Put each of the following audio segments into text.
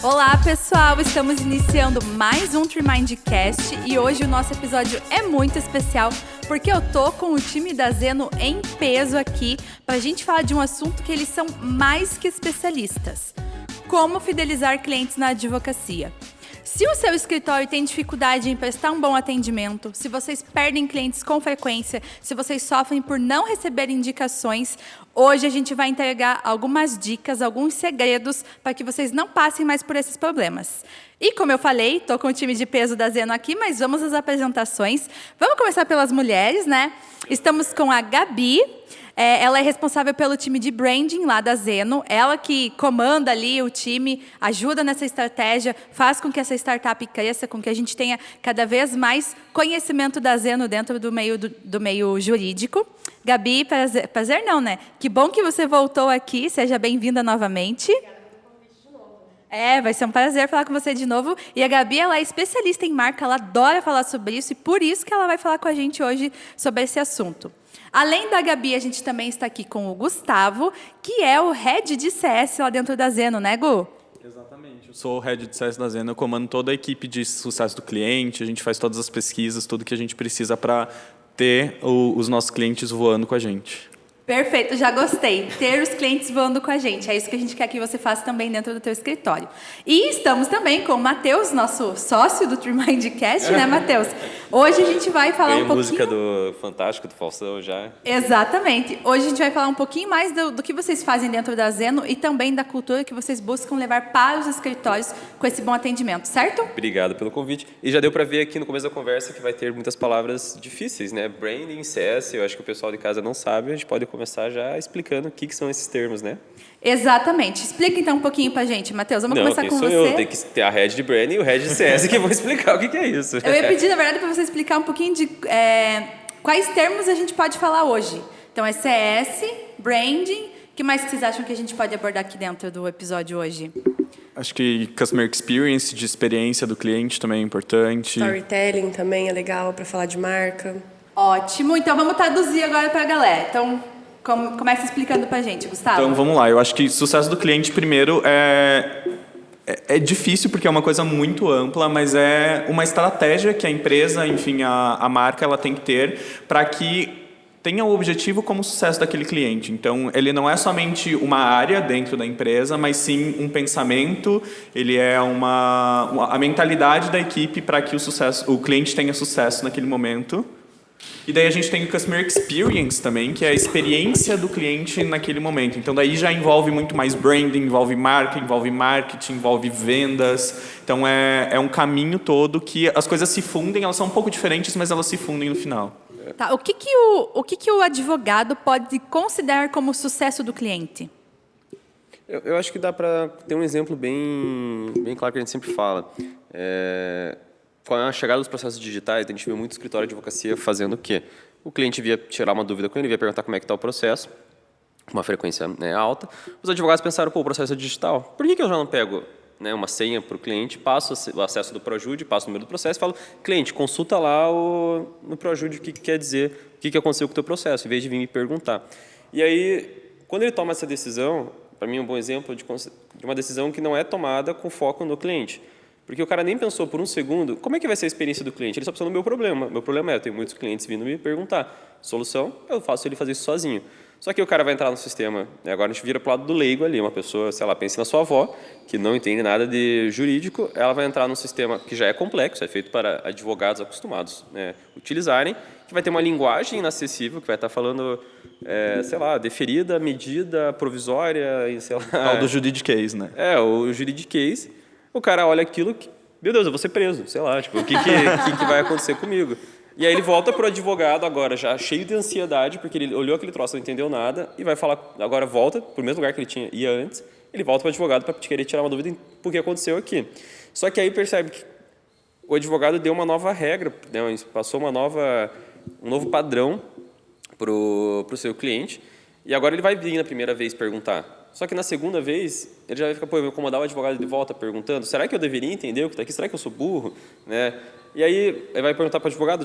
Olá, pessoal! Estamos iniciando mais um Tremindcast e hoje o nosso episódio é muito especial porque eu tô com o time da Zeno em peso aqui pra gente falar de um assunto que eles são mais que especialistas: como fidelizar clientes na advocacia. Se o seu escritório tem dificuldade em prestar um bom atendimento, se vocês perdem clientes com frequência, se vocês sofrem por não receber indicações, hoje a gente vai entregar algumas dicas, alguns segredos para que vocês não passem mais por esses problemas. E como eu falei, estou com o time de peso da Zeno aqui, mas vamos às apresentações. Vamos começar pelas mulheres, né? Estamos com a Gabi. Ela é responsável pelo time de branding lá da Zeno. Ela que comanda ali o time, ajuda nessa estratégia, faz com que essa startup cresça, com que a gente tenha cada vez mais conhecimento da Zeno dentro do meio jurídico. Gabi, prazer não, né? Que bom que você voltou aqui, seja bem-vinda novamente. Obrigada pelo convite de novo. Vai ser um prazer falar com você de novo. E a Gabi, ela é especialista em marca, ela adora falar sobre isso e por isso que ela vai falar com a gente hoje sobre esse assunto. Além da Gabi, a gente também está aqui com o Gustavo, que é o Head de CS lá dentro da Zeno, né, Gu? Exatamente. Eu sou o Head de CS da Zeno, eu comando toda a equipe de sucesso do cliente, a gente faz todas as pesquisas, tudo que a gente precisa para ter os nossos clientes voando com a gente. Perfeito, já gostei. Ter os clientes voando com a gente. É isso que a gente quer que você faça também dentro do teu escritório. E estamos também com o Matheus, nosso sócio do Tremindcast, né, Matheus? Hoje a gente vai falar um pouquinho... música do Fantástico, do Faustão já. Exatamente. Hoje a gente vai falar um pouquinho mais do que vocês fazem dentro da Zeno e também da cultura que vocês buscam levar para os escritórios com esse bom atendimento, certo? Obrigado pelo convite. E já deu para ver aqui no começo da conversa que vai ter muitas palavras difíceis, né? Branding, CS, eu acho que o pessoal de casa não sabe, a gente pode começar já explicando o que são esses termos, né? Exatamente. Explica então um pouquinho pra gente, Matheus. Vamos começar com você. Eu, tem que ter a Head de Branding e o Head de CS que vão explicar o que é isso. Eu ia pedir, na verdade, para você explicar um pouquinho de quais termos a gente pode falar hoje. Então, é CS, Branding. O que mais vocês acham que a gente pode abordar aqui dentro do episódio hoje? Acho que Customer Experience, de experiência do cliente também é importante. Storytelling também é legal para falar de marca. Ótimo. Então, vamos traduzir agora para a galera. Então, começa explicando para a gente, Gustavo. Então, vamos lá. Eu acho que sucesso do cliente, primeiro, é difícil porque é uma coisa muito ampla, mas é uma estratégia que a empresa, enfim, a marca, ela tem que ter para que tenha o objetivo como sucesso daquele cliente. Então, ele não é somente uma área dentro da empresa, mas sim um pensamento, ele é a mentalidade da equipe para que o cliente tenha sucesso naquele momento. E daí a gente tem o Customer Experience também, que é a experiência do cliente naquele momento. Então, daí já envolve muito mais branding, envolve marketing, envolve vendas. Então, é um caminho todo que as coisas se fundem, elas são um pouco diferentes, mas elas se fundem no final. Tá, o que o advogado pode considerar como sucesso do cliente? Eu acho que dá para ter um exemplo bem claro que a gente sempre fala. Com a chegada dos processos digitais, a gente vê muito escritório de advocacia fazendo o quê? O cliente via tirar uma dúvida com ele, via perguntar como é que está o processo, com uma frequência, né, alta. Os advogados pensaram, o processo é digital. Por que eu já não pego, né, uma senha para o cliente, passo o acesso do Projude, passo o número do processo e falo, cliente, consulta lá no Projude o que quer dizer, o que aconteceu com o teu processo, em vez de vir me perguntar. E aí, quando ele toma essa decisão, para mim é um bom exemplo de uma decisão que não é tomada com foco no cliente. Porque o cara nem pensou por um segundo, como é que vai ser a experiência do cliente? Ele só pensou no meu problema. Meu problema eu tenho muitos clientes vindo me perguntar. Solução, eu faço ele fazer isso sozinho. Só que o cara vai entrar no sistema, né? Agora a gente vira para o lado do leigo ali, uma pessoa, sei lá, pense na sua avó, que não entende nada de jurídico, ela vai entrar num sistema que já é complexo, é feito para advogados acostumados, né, utilizarem, que vai ter uma linguagem inacessível, que vai estar falando, sei lá, deferida, medida, provisória, e sei lá... O do juridiquês, né? O juridiquês. O cara olha aquilo, meu Deus, eu vou ser preso, sei lá, tipo, o que vai acontecer comigo? E aí ele volta para o advogado agora já cheio de ansiedade, porque ele olhou aquele troço, não entendeu nada, e vai falar, agora volta para o mesmo lugar que ele ia antes, ele volta para o advogado para querer tirar uma dúvida por que aconteceu aqui. Só que aí percebe que o advogado deu uma nova regra, né, passou um novo padrão para o seu cliente, e agora ele vai vir na primeira vez perguntar. Só que na segunda vez, ele já vai ficar, pô, eu vou incomodar o advogado de volta perguntando, será que eu deveria entender o que está aqui? Será que eu sou burro? Né? E aí, ele vai perguntar para o advogado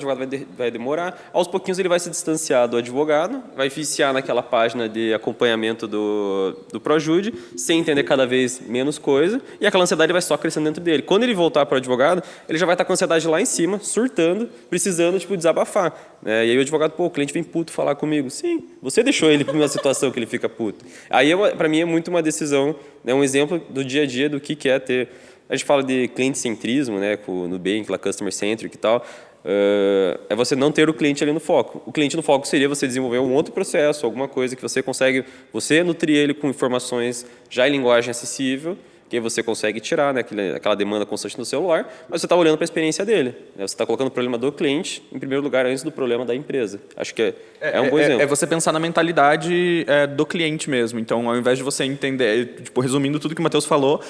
vai demorar. Aos pouquinhos, ele vai se distanciar do advogado, vai viciar naquela página de acompanhamento do Projude, sem entender cada vez menos coisa, e aquela ansiedade vai só crescendo dentro dele. Quando ele voltar para o advogado, ele já vai estar com a ansiedade lá em cima, surtando, precisando, desabafar. E aí o advogado, pô, o cliente vem puto falar comigo. Sim, você deixou ele para uma situação que ele fica puto. Aí, para mim, é muito uma decisão, né, um exemplo do dia a dia do que é ter... A gente fala de cliente-centrismo, né, com o Nubank, lá, customer-centric e tal. É você não ter o cliente ali no foco. O cliente no foco seria você desenvolver um outro processo, alguma coisa que você consegue... Você nutrir ele com informações já em linguagem acessível, que você consegue tirar, né, aquela demanda constante no celular, mas você está olhando para a experiência dele. Né? Você está colocando o problema do cliente em primeiro lugar antes do problema da empresa. Acho que é um bom exemplo. É você pensar na mentalidade do cliente mesmo. Então, ao invés de você entender, resumindo tudo que o Matheus falou,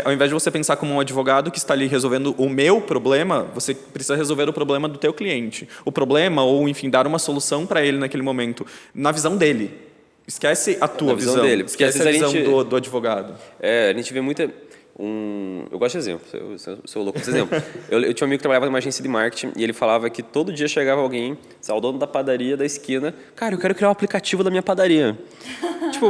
ao invés de você pensar como um advogado que está ali resolvendo o meu problema, você precisa resolver o problema do teu cliente. O problema, ou enfim, dar uma solução para ele naquele momento, na visão dele. Esquece a tua visão dele. Esquece a visão do advogado. A gente vê muita... Eu gosto de exemplo, eu sou louco desse exemplo. Eu tinha um amigo que trabalhava numa agência de marketing e ele falava que todo dia chegava alguém, o dono da padaria da esquina, cara, eu quero criar um aplicativo da minha padaria.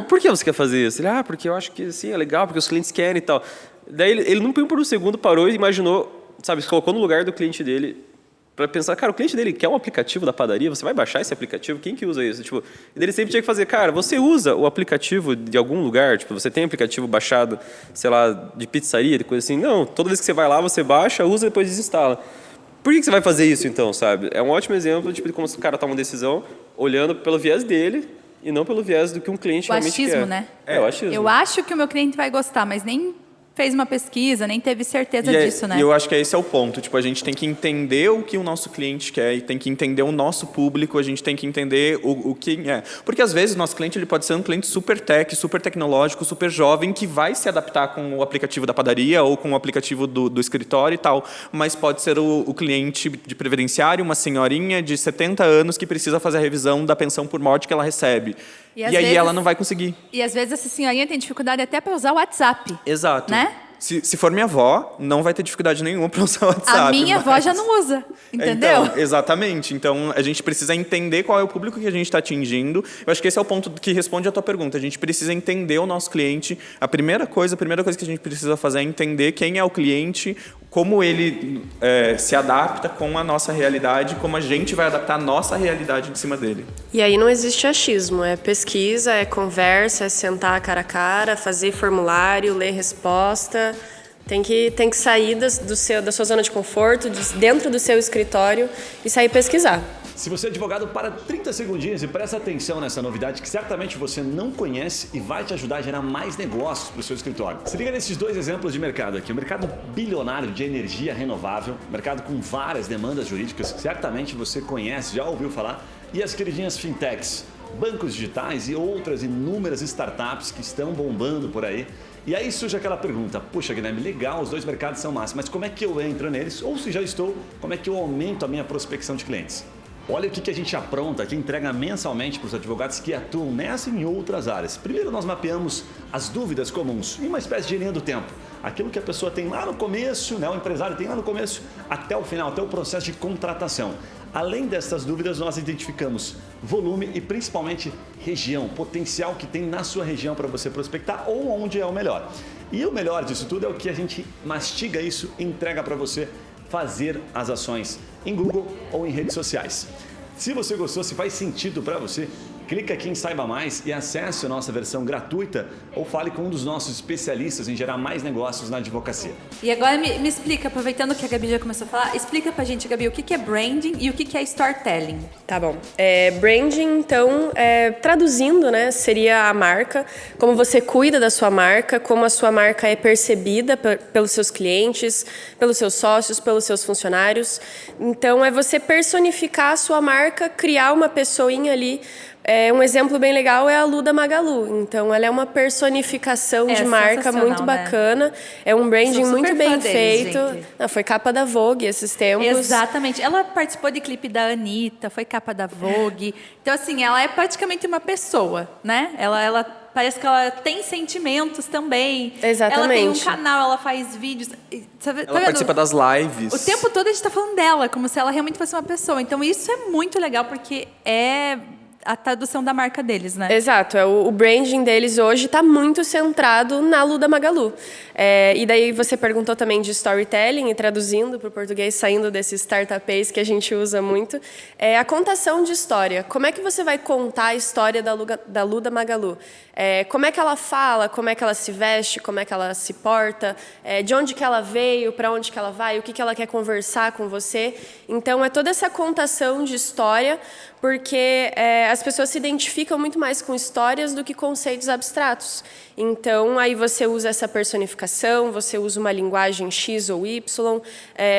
Por que você quer fazer isso? Ele, porque eu acho que sim, é legal, porque os clientes querem e tal. Daí ele não por um segundo parou e imaginou, se colocou no lugar do cliente dele, para pensar, cara, o cliente dele quer um aplicativo da padaria, você vai baixar esse aplicativo? Quem que usa isso? Ele sempre tinha que fazer, cara, você usa o aplicativo de algum lugar? Você tem aplicativo baixado, sei lá, de pizzaria, de coisa assim? Não, toda vez que você vai lá, você baixa, usa e depois desinstala. Por que você vai fazer isso, então, sabe? É um ótimo exemplo de como o cara toma uma decisão olhando pelo viés dele e não pelo viés do que um cliente realmente quer. O achismo, né? O achismo. Eu acho que o meu cliente vai gostar, mas nem fez uma pesquisa, nem teve certeza disso, né? E eu acho que esse é o ponto. A gente tem que entender o que o nosso cliente quer e tem que entender o nosso público, a gente tem que entender o que é. Porque, às vezes, o nosso cliente ele pode ser um cliente super tech, super tecnológico, super jovem, que vai se adaptar com o aplicativo da padaria ou com o aplicativo do escritório e tal, mas pode ser o cliente de previdenciário, uma senhorinha de 70 anos que precisa fazer a revisão da pensão por morte que ela recebe. E aí ela não vai conseguir. E às vezes essa senhorinha tem dificuldade até para usar o WhatsApp. Exato. Né? Se for minha avó, não vai ter dificuldade nenhuma para usar o WhatsApp. A minha avó já não usa, entendeu? Então, exatamente. Então, a gente precisa entender qual é o público que a gente está atingindo. Eu acho que esse é o ponto que responde à tua pergunta. A gente precisa entender o nosso cliente. A primeira coisa que a gente precisa fazer é entender quem é o cliente, como ele se adapta com a nossa realidade, como a gente vai adaptar a nossa realidade em cima dele. E aí não existe achismo, é pesquisa, é conversa, é sentar cara a cara, fazer formulário, ler resposta. Tem que sair da sua zona de conforto, dentro do seu escritório e sair pesquisar. Se você é advogado, para 30 segundinhos e presta atenção nessa novidade que certamente você não conhece e vai te ajudar a gerar mais negócios para o seu escritório. Se liga nesses dois exemplos de mercado aqui. O mercado bilionário de energia renovável, mercado com várias demandas jurídicas que certamente você conhece, já ouviu falar, e as queridinhas fintechs, bancos digitais e outras inúmeras startups que estão bombando por aí. E aí surge aquela pergunta, puxa Guilherme, legal, os dois mercados são massa, mas como é que eu entro neles? Ou se já estou, como é que eu aumento a minha prospecção de clientes? Olha o que a gente apronta, que entrega mensalmente para os advogados que atuam nessa e em outras áreas. Primeiro nós mapeamos as dúvidas comuns, em uma espécie de linha do tempo. Aquilo que a pessoa tem lá no começo, o empresário tem lá no começo, até o final, até o processo de contratação. Além dessas dúvidas, nós identificamos volume e principalmente região, potencial que tem na sua região para você prospectar ou onde é o melhor. E o melhor disso tudo é o que a gente mastiga isso e entrega para você fazer as ações em Google ou em redes sociais. Se você gostou, se faz sentido para você, clica aqui em Saiba Mais e acesse a nossa versão gratuita ou fale com um dos nossos especialistas em gerar mais negócios na advocacia. E agora me explica, aproveitando que a Gabi já começou a falar, explica pra gente, Gabi, o que é branding e o que é storytelling. Tá bom. Branding, então, traduzindo, né, seria a marca, como você cuida da sua marca, como a sua marca é percebida pelos seus clientes, pelos seus sócios, pelos seus funcionários. Então, é você personificar a sua marca, criar uma pessoinha ali Um exemplo bem legal é a Lu da Magalu. Então, ela é uma personificação de marca muito bacana. É um branding muito bem feito. Foi capa da Vogue esses tempos. Exatamente. Ela participou de clipe da Anitta, foi capa da Vogue. Então, assim, ela é praticamente uma pessoa, né? Ela parece que ela tem sentimentos também. Exatamente. Ela tem um canal, ela faz vídeos. Ela participa das lives. O tempo todo a gente está falando dela, como se ela realmente fosse uma pessoa. Então, isso é muito legal, porque é a tradução da marca deles, né? Exato. O branding deles hoje está muito centrado na Lu da Magalu. E daí você perguntou também de storytelling, e traduzindo para o português, saindo desse startupês que a gente usa muito, a contação de história. Como é que você vai contar a história da Lu da Magalu? Como é que ela fala, como é que ela se veste, como é que ela se porta, de onde que ela veio, para onde que ela vai, o que ela quer conversar com você. Então, é toda essa contação de história, porque as pessoas se identificam muito mais com histórias do que conceitos abstratos. Então, aí você usa essa personificação, você usa uma linguagem X ou Y,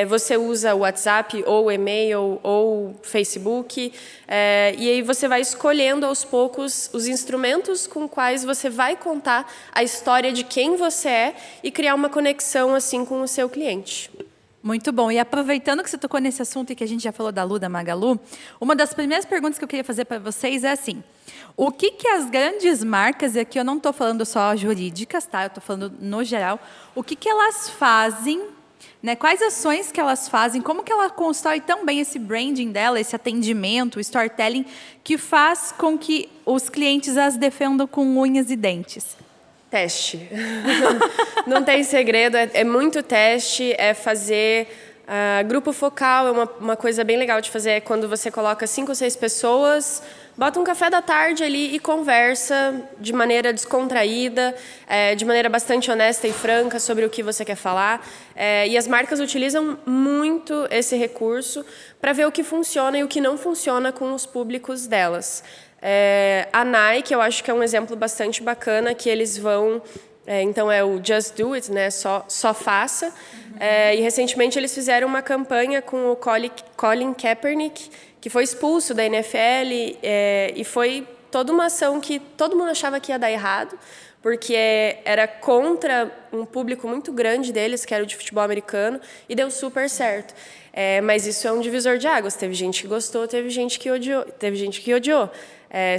você usa o WhatsApp ou e-mail ou Facebook, e aí você vai escolhendo aos poucos os instrumentos com quais você vai contar a história de quem você é e criar uma conexão assim com o seu cliente. Muito bom. E aproveitando que você tocou nesse assunto e que a gente já falou da Lu da Magalu, uma das primeiras perguntas que eu queria fazer para vocês é assim: o que as grandes marcas, e aqui eu não estou falando só jurídicas, tá? Eu estou falando no geral, o que elas fazem, né? Quais ações que elas fazem, como que ela constrói tão bem esse branding dela, esse atendimento, o storytelling, que faz com que os clientes as defendam com unhas e dentes? Teste. Não tem segredo, é muito teste, é fazer grupo focal, é uma coisa bem legal de fazer, é quando você coloca 5 ou 6 pessoas, bota um café da tarde ali e conversa de maneira descontraída, de maneira bastante honesta e franca sobre o que você quer falar. E as marcas utilizam muito esse recurso para ver o que funciona e o que não funciona com os públicos delas. A Nike, eu acho que é um exemplo bastante bacana, que eles vão... então, é o Just Do It, né? Só faça. E, recentemente, eles fizeram uma campanha com o Colin Kaepernick, que foi expulso da NFL, e foi toda uma ação que todo mundo achava que ia dar errado, porque era contra um público muito grande deles, que era o de futebol americano, e deu super certo. Mas isso é um divisor de águas. Teve gente que gostou, teve gente que odiou.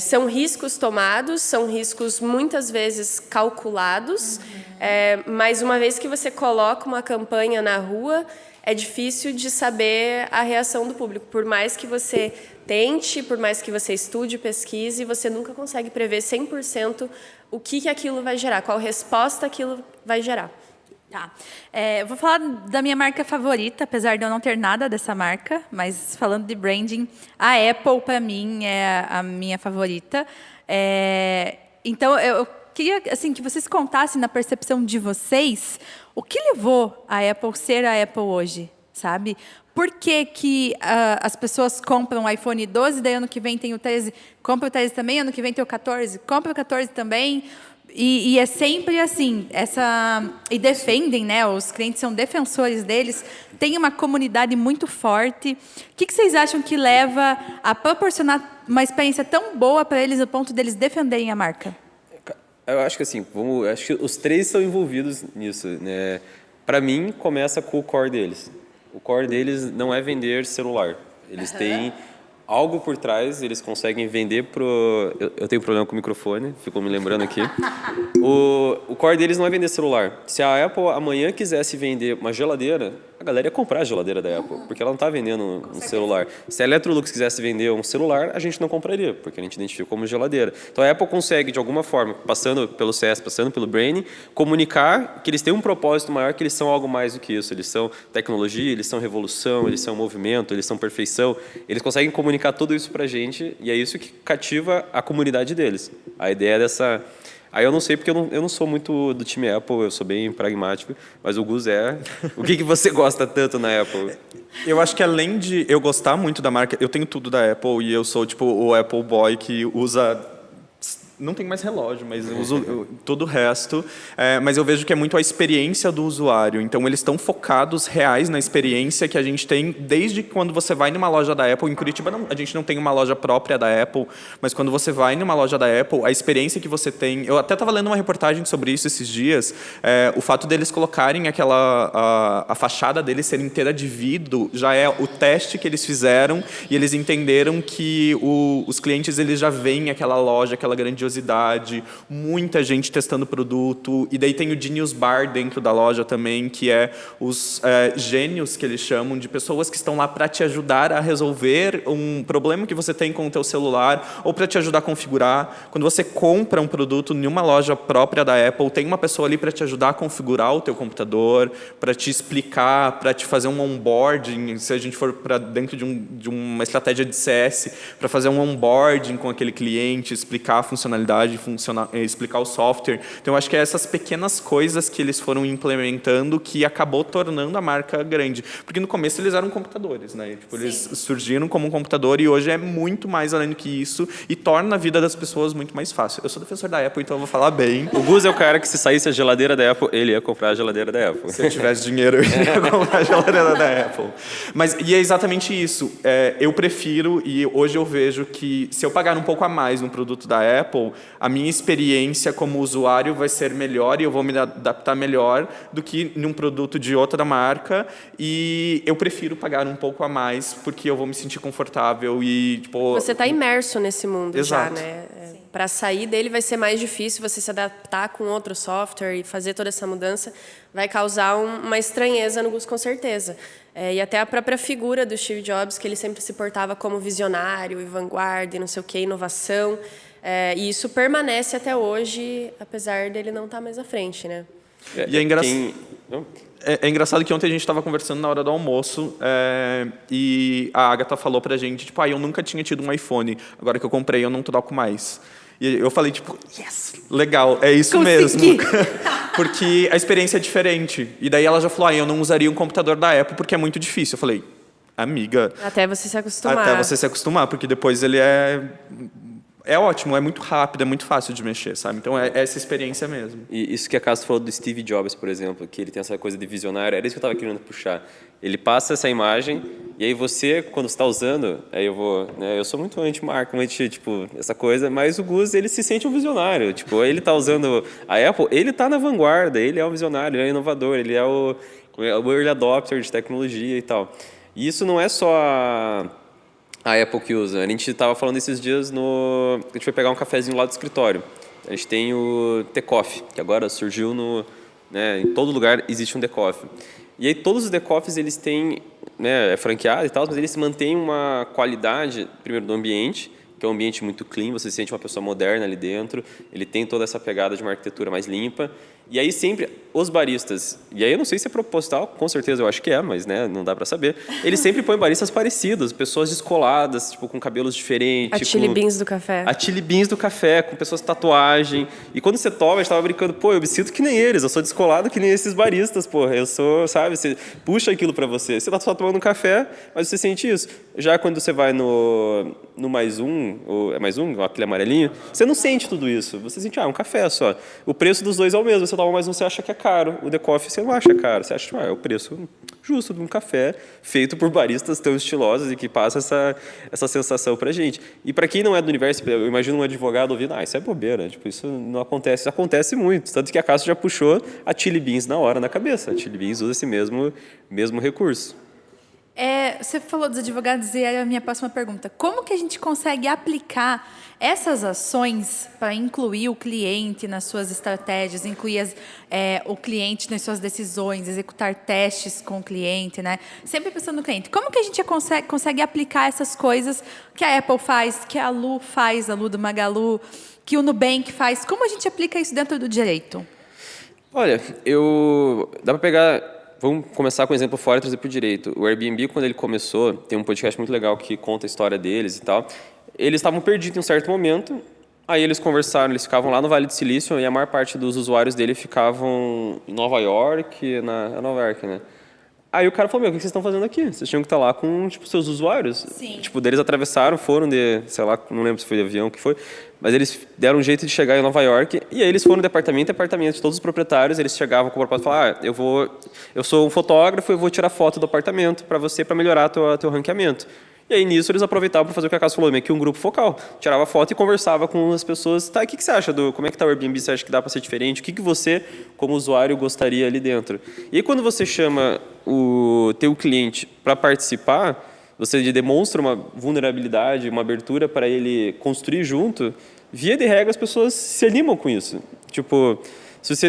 São riscos tomados, são riscos muitas vezes calculados, mas uma vez que você coloca uma campanha na rua, é difícil de saber a reação do público. Por mais que você tente, por mais que você estude, pesquise, você nunca consegue prever 100% o que aquilo vai gerar, qual resposta aquilo vai gerar. Tá. Eu vou falar da minha marca favorita, apesar de eu não ter nada dessa marca, mas falando de branding, a Apple, para mim, é a minha favorita. Então, eu queria assim, que vocês contassem, na percepção de vocês, o que levou a Apple ser a Apple hoje, sabe? Por que as pessoas compram o iPhone 12, daí ano que vem tem o 13, compra o 13 também, ano que vem tem o 14, compra o 14 também... E é sempre assim, e defendem, né? Os clientes são defensores deles, tem uma comunidade muito forte. O que vocês acham que leva a proporcionar uma experiência tão boa para eles, ao ponto deles defenderem a marca? Eu acho que assim, acho que os três estão envolvidos nisso, né? Para mim, começa com o core deles. O core deles não é vender celular. Eles têm algo por trás, eles conseguem vender pro... Eu tenho problema com o microfone, ficou me lembrando aqui. O core deles não é vender celular. Se a Apple amanhã quisesse vender uma geladeira, a galera ia comprar a geladeira da Apple, porque ela não está vendendo um celular. Se a Electrolux quisesse vender um celular, a gente não compraria, porque a gente identifica como geladeira. Então a Apple consegue, de alguma forma, passando pelo CS, passando pelo branding, comunicar que eles têm um propósito maior, que eles são algo mais do que isso. Eles são tecnologia, eles são revolução, eles são movimento, eles são perfeição. Eles conseguem comunicar tudo isso pra gente, e é isso que cativa a comunidade deles. A ideia dessa... Aí eu não sei, porque eu não sou muito do time Apple, eu sou bem pragmático, mas o Gus é. O que você gosta tanto na Apple? Eu acho que além de eu gostar muito da marca, eu tenho tudo da Apple e eu sou tipo o Apple Boy que usa Não tenho mais relógio, mas eu uso todo o resto. Mas eu vejo que é muito a experiência do usuário. Então, eles estão focados reais na experiência que a gente tem desde quando você vai numa loja da Apple. Em Curitiba, a gente não tem uma loja própria da Apple, mas quando você vai numa loja da Apple, a experiência que você tem... Eu até estava lendo uma reportagem sobre isso esses dias. O fato deles colocarem a fachada deles ser inteira de vidro já é o teste que eles fizeram e eles entenderam que os clientes eles já veem aquela loja, aquela grandiosidade, muita gente testando produto, e daí tem o Genius Bar dentro da loja também, que é os gênios que eles chamam, de pessoas que estão lá para te ajudar a resolver um problema que você tem com o teu celular, ou para te ajudar a configurar. Quando você compra um produto em uma loja própria da Apple, tem uma pessoa ali para te ajudar a configurar o teu computador, para te explicar, para te fazer um onboarding, se a gente for para dentro de uma estratégia de CS, para fazer um onboarding com aquele cliente, explicar a funcionalidade, explicar o software. Então, eu acho que é essas pequenas coisas que eles foram implementando que acabou tornando a marca grande. Porque no começo eles eram computadores, né? Tipo, eles surgiram como um computador e hoje é muito mais além do que isso e torna a vida das pessoas muito mais fácil. Eu sou defensor da Apple, então eu vou falar bem. O Gus é o cara que, se saísse a geladeira da Apple, ele ia comprar a geladeira da Apple. Se eu tivesse dinheiro, eu ia comprar a geladeira da Apple. E é exatamente isso. Eu prefiro, e hoje eu vejo que se eu pagar um pouco a mais no produto da Apple, a minha experiência como usuário vai ser melhor e eu vou me adaptar melhor do que num produto de outra marca, e eu prefiro pagar um pouco a mais porque eu vou me sentir confortável e, tipo... Você está imerso nesse mundo. Exato. Já, né? Para sair dele vai ser mais difícil, você se adaptar com outro software e fazer toda essa mudança vai causar uma estranheza no Gus, com certeza. E até a própria figura do Steve Jobs, que ele sempre se portava como visionário e vanguarda e não sei o que, inovação. E isso permanece até hoje, apesar dele não estar mais à frente, né? E é engraçado que ontem a gente estava conversando na hora do almoço e a Agatha falou pra gente, tipo, eu nunca tinha tido um iPhone, agora que eu comprei eu não troco mais. E eu falei, tipo, yes, legal, é isso Consegui. mesmo. Porque a experiência é diferente. E daí ela já falou, eu não usaria um computador da Apple porque é muito difícil. Eu falei, amiga... Até você se acostumar. Até você se acostumar, porque depois ele é ótimo, é muito rápido, é muito fácil de mexer, sabe? Então, é essa experiência mesmo. E isso que a Castro falou do Steve Jobs, por exemplo, que ele tem essa coisa de visionário, era isso que eu estava querendo puxar. Ele passa essa imagem, e aí você, quando está usando, aí eu sou muito anti-marca, tipo, essa coisa, mas o Gus, ele se sente um visionário. Tipo, ele está usando a Apple, ele está na vanguarda, ele é o visionário, ele é o inovador, ele é o early adopter de tecnologia e tal. E isso não é só a Apple que usa. A gente estava falando esses dias a gente foi pegar um cafezinho lá do escritório. A gente tem o The Coffee, que agora surgiu em todo lugar existe um The Coffee. E aí todos os The Coffees, eles têm, é franqueado e tal, mas eles mantêm uma qualidade, primeiro, do ambiente, que é um ambiente muito clean, você se sente uma pessoa moderna ali dentro, ele tem toda essa pegada de uma arquitetura mais limpa. E aí sempre os baristas, e aí eu não sei se é proposital, com certeza eu acho que é, mas não dá para saber, eles sempre põem baristas parecidos, pessoas descoladas, tipo, com cabelos diferentes. A Chili Beans do café. A Chili Beans do café, com pessoas com tatuagem. E quando você toma, a gente tava brincando, eu me sinto que nem eles, eu sou descolado que nem esses baristas, eu sou, sabe, você puxa aquilo para você. Você tá só tomando um café, mas você sente isso. Já quando você vai no Mais Um, ou é Mais Um, aquele amarelinho, você não sente tudo isso, você sente, um café só. O preço dos dois é o mesmo, você toma mais um, você acha que é caro. O The Coffee você não acha caro, você acha que é o preço justo de um café feito por baristas tão estilosos e que passa essa sensação pra gente. E para quem não é do universo, eu imagino um advogado ouvindo, isso é bobeira, tipo, isso não acontece. Isso acontece muito, tanto que a Castro já puxou a Chili Beans na hora na cabeça. A Chili Beans usa esse mesmo recurso. Você falou dos advogados e era a minha próxima pergunta. Como que a gente consegue aplicar essas ações para incluir o cliente nas suas estratégias, incluir o cliente nas suas decisões, executar testes com o cliente, né? Sempre pensando no cliente. Como que a gente consegue aplicar essas coisas que a Apple faz, que a Lu faz, a Lu do Magalu, que o Nubank faz? Como a gente aplica isso dentro do direito? Olha, dá para pegar... Vamos começar com um exemplo fora e trazer para o direito. O Airbnb, quando ele começou, tem um podcast muito legal que conta a história deles e tal. Eles estavam perdidos em um certo momento, aí eles conversaram, eles ficavam lá no Vale do Silício e a maior parte dos usuários dele ficavam em Nova York, Nova York, né? Aí o cara falou, o que vocês estão fazendo aqui? Vocês tinham que estar lá com, tipo, seus usuários. Sim. Tipo, deles atravessaram, foram sei lá, não lembro se foi de avião, o que foi, mas eles deram um jeito de chegar em Nova York, e aí eles foram no departamento de todos os proprietários, eles chegavam com o propósito de falar, eu sou um fotógrafo, eu vou tirar foto do apartamento para você, para melhorar teu ranqueamento. E aí, nisso, eles aproveitavam para fazer o que a Cássio falou, meio que um grupo focal. Tirava foto e conversava com as pessoas. Tá, o que você acha? Como é que está o Airbnb? Você acha que dá para ser diferente? O que você, como usuário, gostaria ali dentro? E aí, quando você chama o teu cliente para participar, você demonstra uma vulnerabilidade, uma abertura para ele construir junto, via de regra, as pessoas se animam com isso. Tipo, se você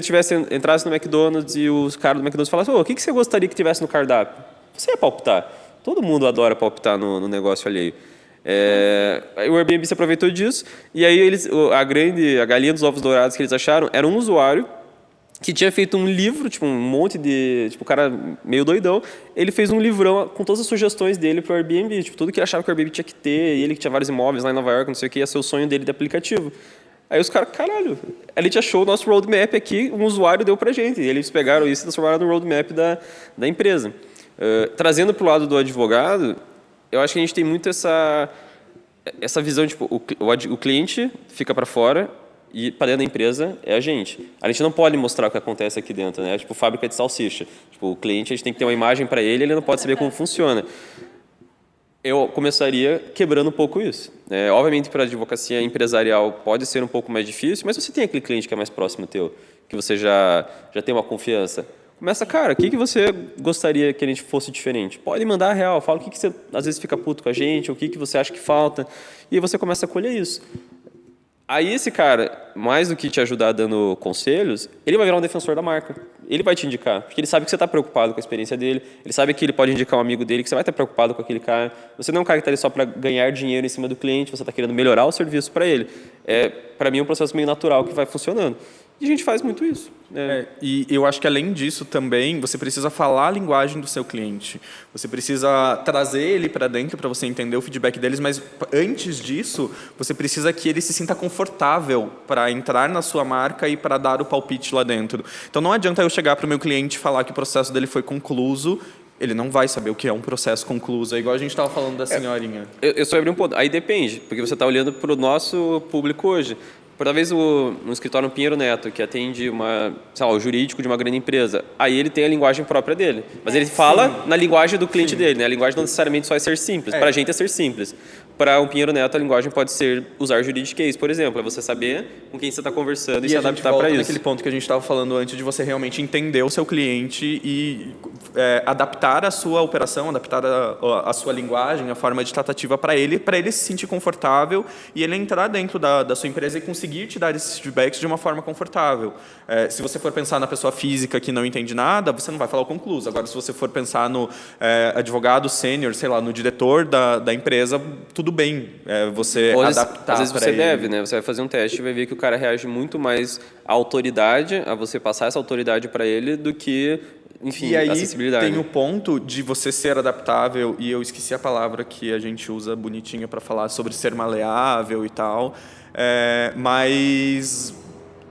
entrasse no McDonald's e os caras do McDonald's falassem, o que você gostaria que tivesse no cardápio? Você ia palpitar. Todo mundo adora palpitar no negócio alheio. O Airbnb se aproveitou disso, e aí a galinha dos ovos dourados que eles acharam era um usuário que tinha feito um livro, tipo, um monte de... Tipo, o cara meio doidão, ele fez um livrão com todas as sugestões dele para o Airbnb, tipo, tudo que ele achava que o Airbnb tinha que ter, e ele que tinha vários imóveis lá em Nova York, não sei o que, ia ser o sonho dele de aplicativo. Aí os caras, caralho, a gente achou o nosso roadmap aqui, um usuário deu pra gente, e eles pegaram isso e transformaram no roadmap da empresa. Trazendo para o lado do advogado, eu acho que a gente tem muito essa visão, tipo, o cliente fica para fora e para dentro da empresa é a gente. A gente não pode mostrar o que acontece aqui dentro, né? Tipo, fábrica de salsicha. Tipo, o cliente, a gente tem que ter uma imagem para ele não pode saber como funciona. Eu começaria quebrando um pouco isso. Obviamente, para a advocacia empresarial pode ser um pouco mais difícil, mas você tem aquele cliente que é mais próximo teu, que você já tem uma confiança. Começa, cara, o que você gostaria que a gente fosse diferente? Pode mandar a real, fala o que você às vezes fica puto com a gente, o que você acha que falta, e aí você começa a colher isso. Aí esse cara, mais do que te ajudar dando conselhos, ele vai virar um defensor da marca. Ele vai te indicar, porque ele sabe que você está preocupado com a experiência dele, ele sabe que ele pode indicar um amigo dele, que você vai estar preocupado com aquele cara. Você não é um cara que está ali só para ganhar dinheiro em cima do cliente, você está querendo melhorar o serviço para ele. Para mim, é um processo meio natural que vai funcionando. E a gente faz muito isso. E eu acho que, além disso, também, você precisa falar a linguagem do seu cliente. Você precisa trazer ele para dentro para você entender o feedback deles, mas, antes disso, você precisa que ele se sinta confortável para entrar na sua marca e para dar o palpite lá dentro. Então, não adianta eu chegar para o meu cliente e falar que o processo dele foi concluso. Ele não vai saber o que é um processo concluso. É igual a gente estava falando da senhorinha. Eu só abri um ponto. Aí depende, porque você está olhando para o nosso público hoje. Talvez no escritório Pinheiro Neto, que atende o jurídico de uma grande empresa, aí ele tem a linguagem própria dele. Mas ele fala na linguagem do cliente dele, né? A linguagem não necessariamente só é ser simples. Para a gente é ser simples. Para um Pinheiro Neto, a linguagem pode ser usar juridiquês, por exemplo. É você saber com quem você está conversando e se adaptar para isso. Naquele ponto que a gente estava falando antes, de você realmente entender o seu cliente e adaptar a sua operação, adaptar a sua linguagem, a forma de tratativa para ele se sentir confortável e ele entrar dentro da sua empresa e conseguir te dar esses feedbacks de uma forma confortável. Se você for pensar na pessoa física que não entende nada, você não vai falar o concluso. Agora, se você for pensar no advogado sênior, sei lá, no diretor da empresa, tudo bem você adaptar. Às vezes você deve, né? Você vai fazer um teste e vai ver que o cara reage muito mais à autoridade, a você passar essa autoridade para ele, do que, enfim, a acessibilidade. E aí tem o ponto de você ser adaptável, e eu esqueci a palavra que a gente usa bonitinha para falar sobre ser maleável e tal, mas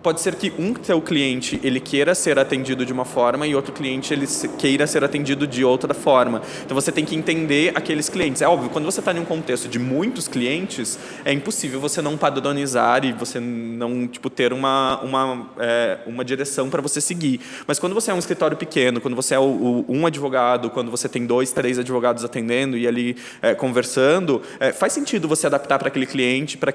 pode ser que um teu cliente ele queira ser atendido de uma forma e outro cliente ele queira ser atendido de outra forma. Então você tem que entender aqueles clientes. É óbvio, quando você está em um contexto de muitos clientes, é impossível você não padronizar e você não ter uma direção para você seguir. Mas quando você é um escritório pequeno, quando você é um advogado, quando você tem 2, 3 advogados atendendo e ali conversando, faz sentido você adaptar para aquele cliente, para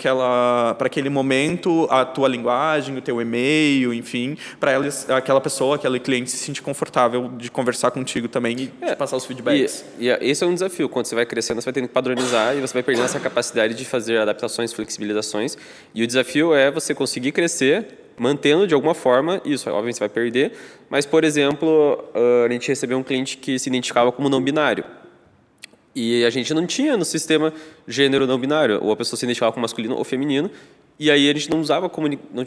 aquele momento, a tua linguagem, o teu e-mail, enfim, para aquela pessoa, aquele cliente se sentir confortável de conversar contigo também e de passar os feedbacks. E esse é um desafio. Quando você vai crescendo, você vai tendo que padronizar e você vai perdendo essa capacidade de fazer adaptações, flexibilizações. E o desafio é você conseguir crescer mantendo de alguma forma isso. Obviamente você vai perder, mas, por exemplo, a gente recebeu um cliente que se identificava como não binário. E a gente não tinha no sistema gênero não binário, ou a pessoa se identificava como masculino ou feminino. E aí a gente não usava,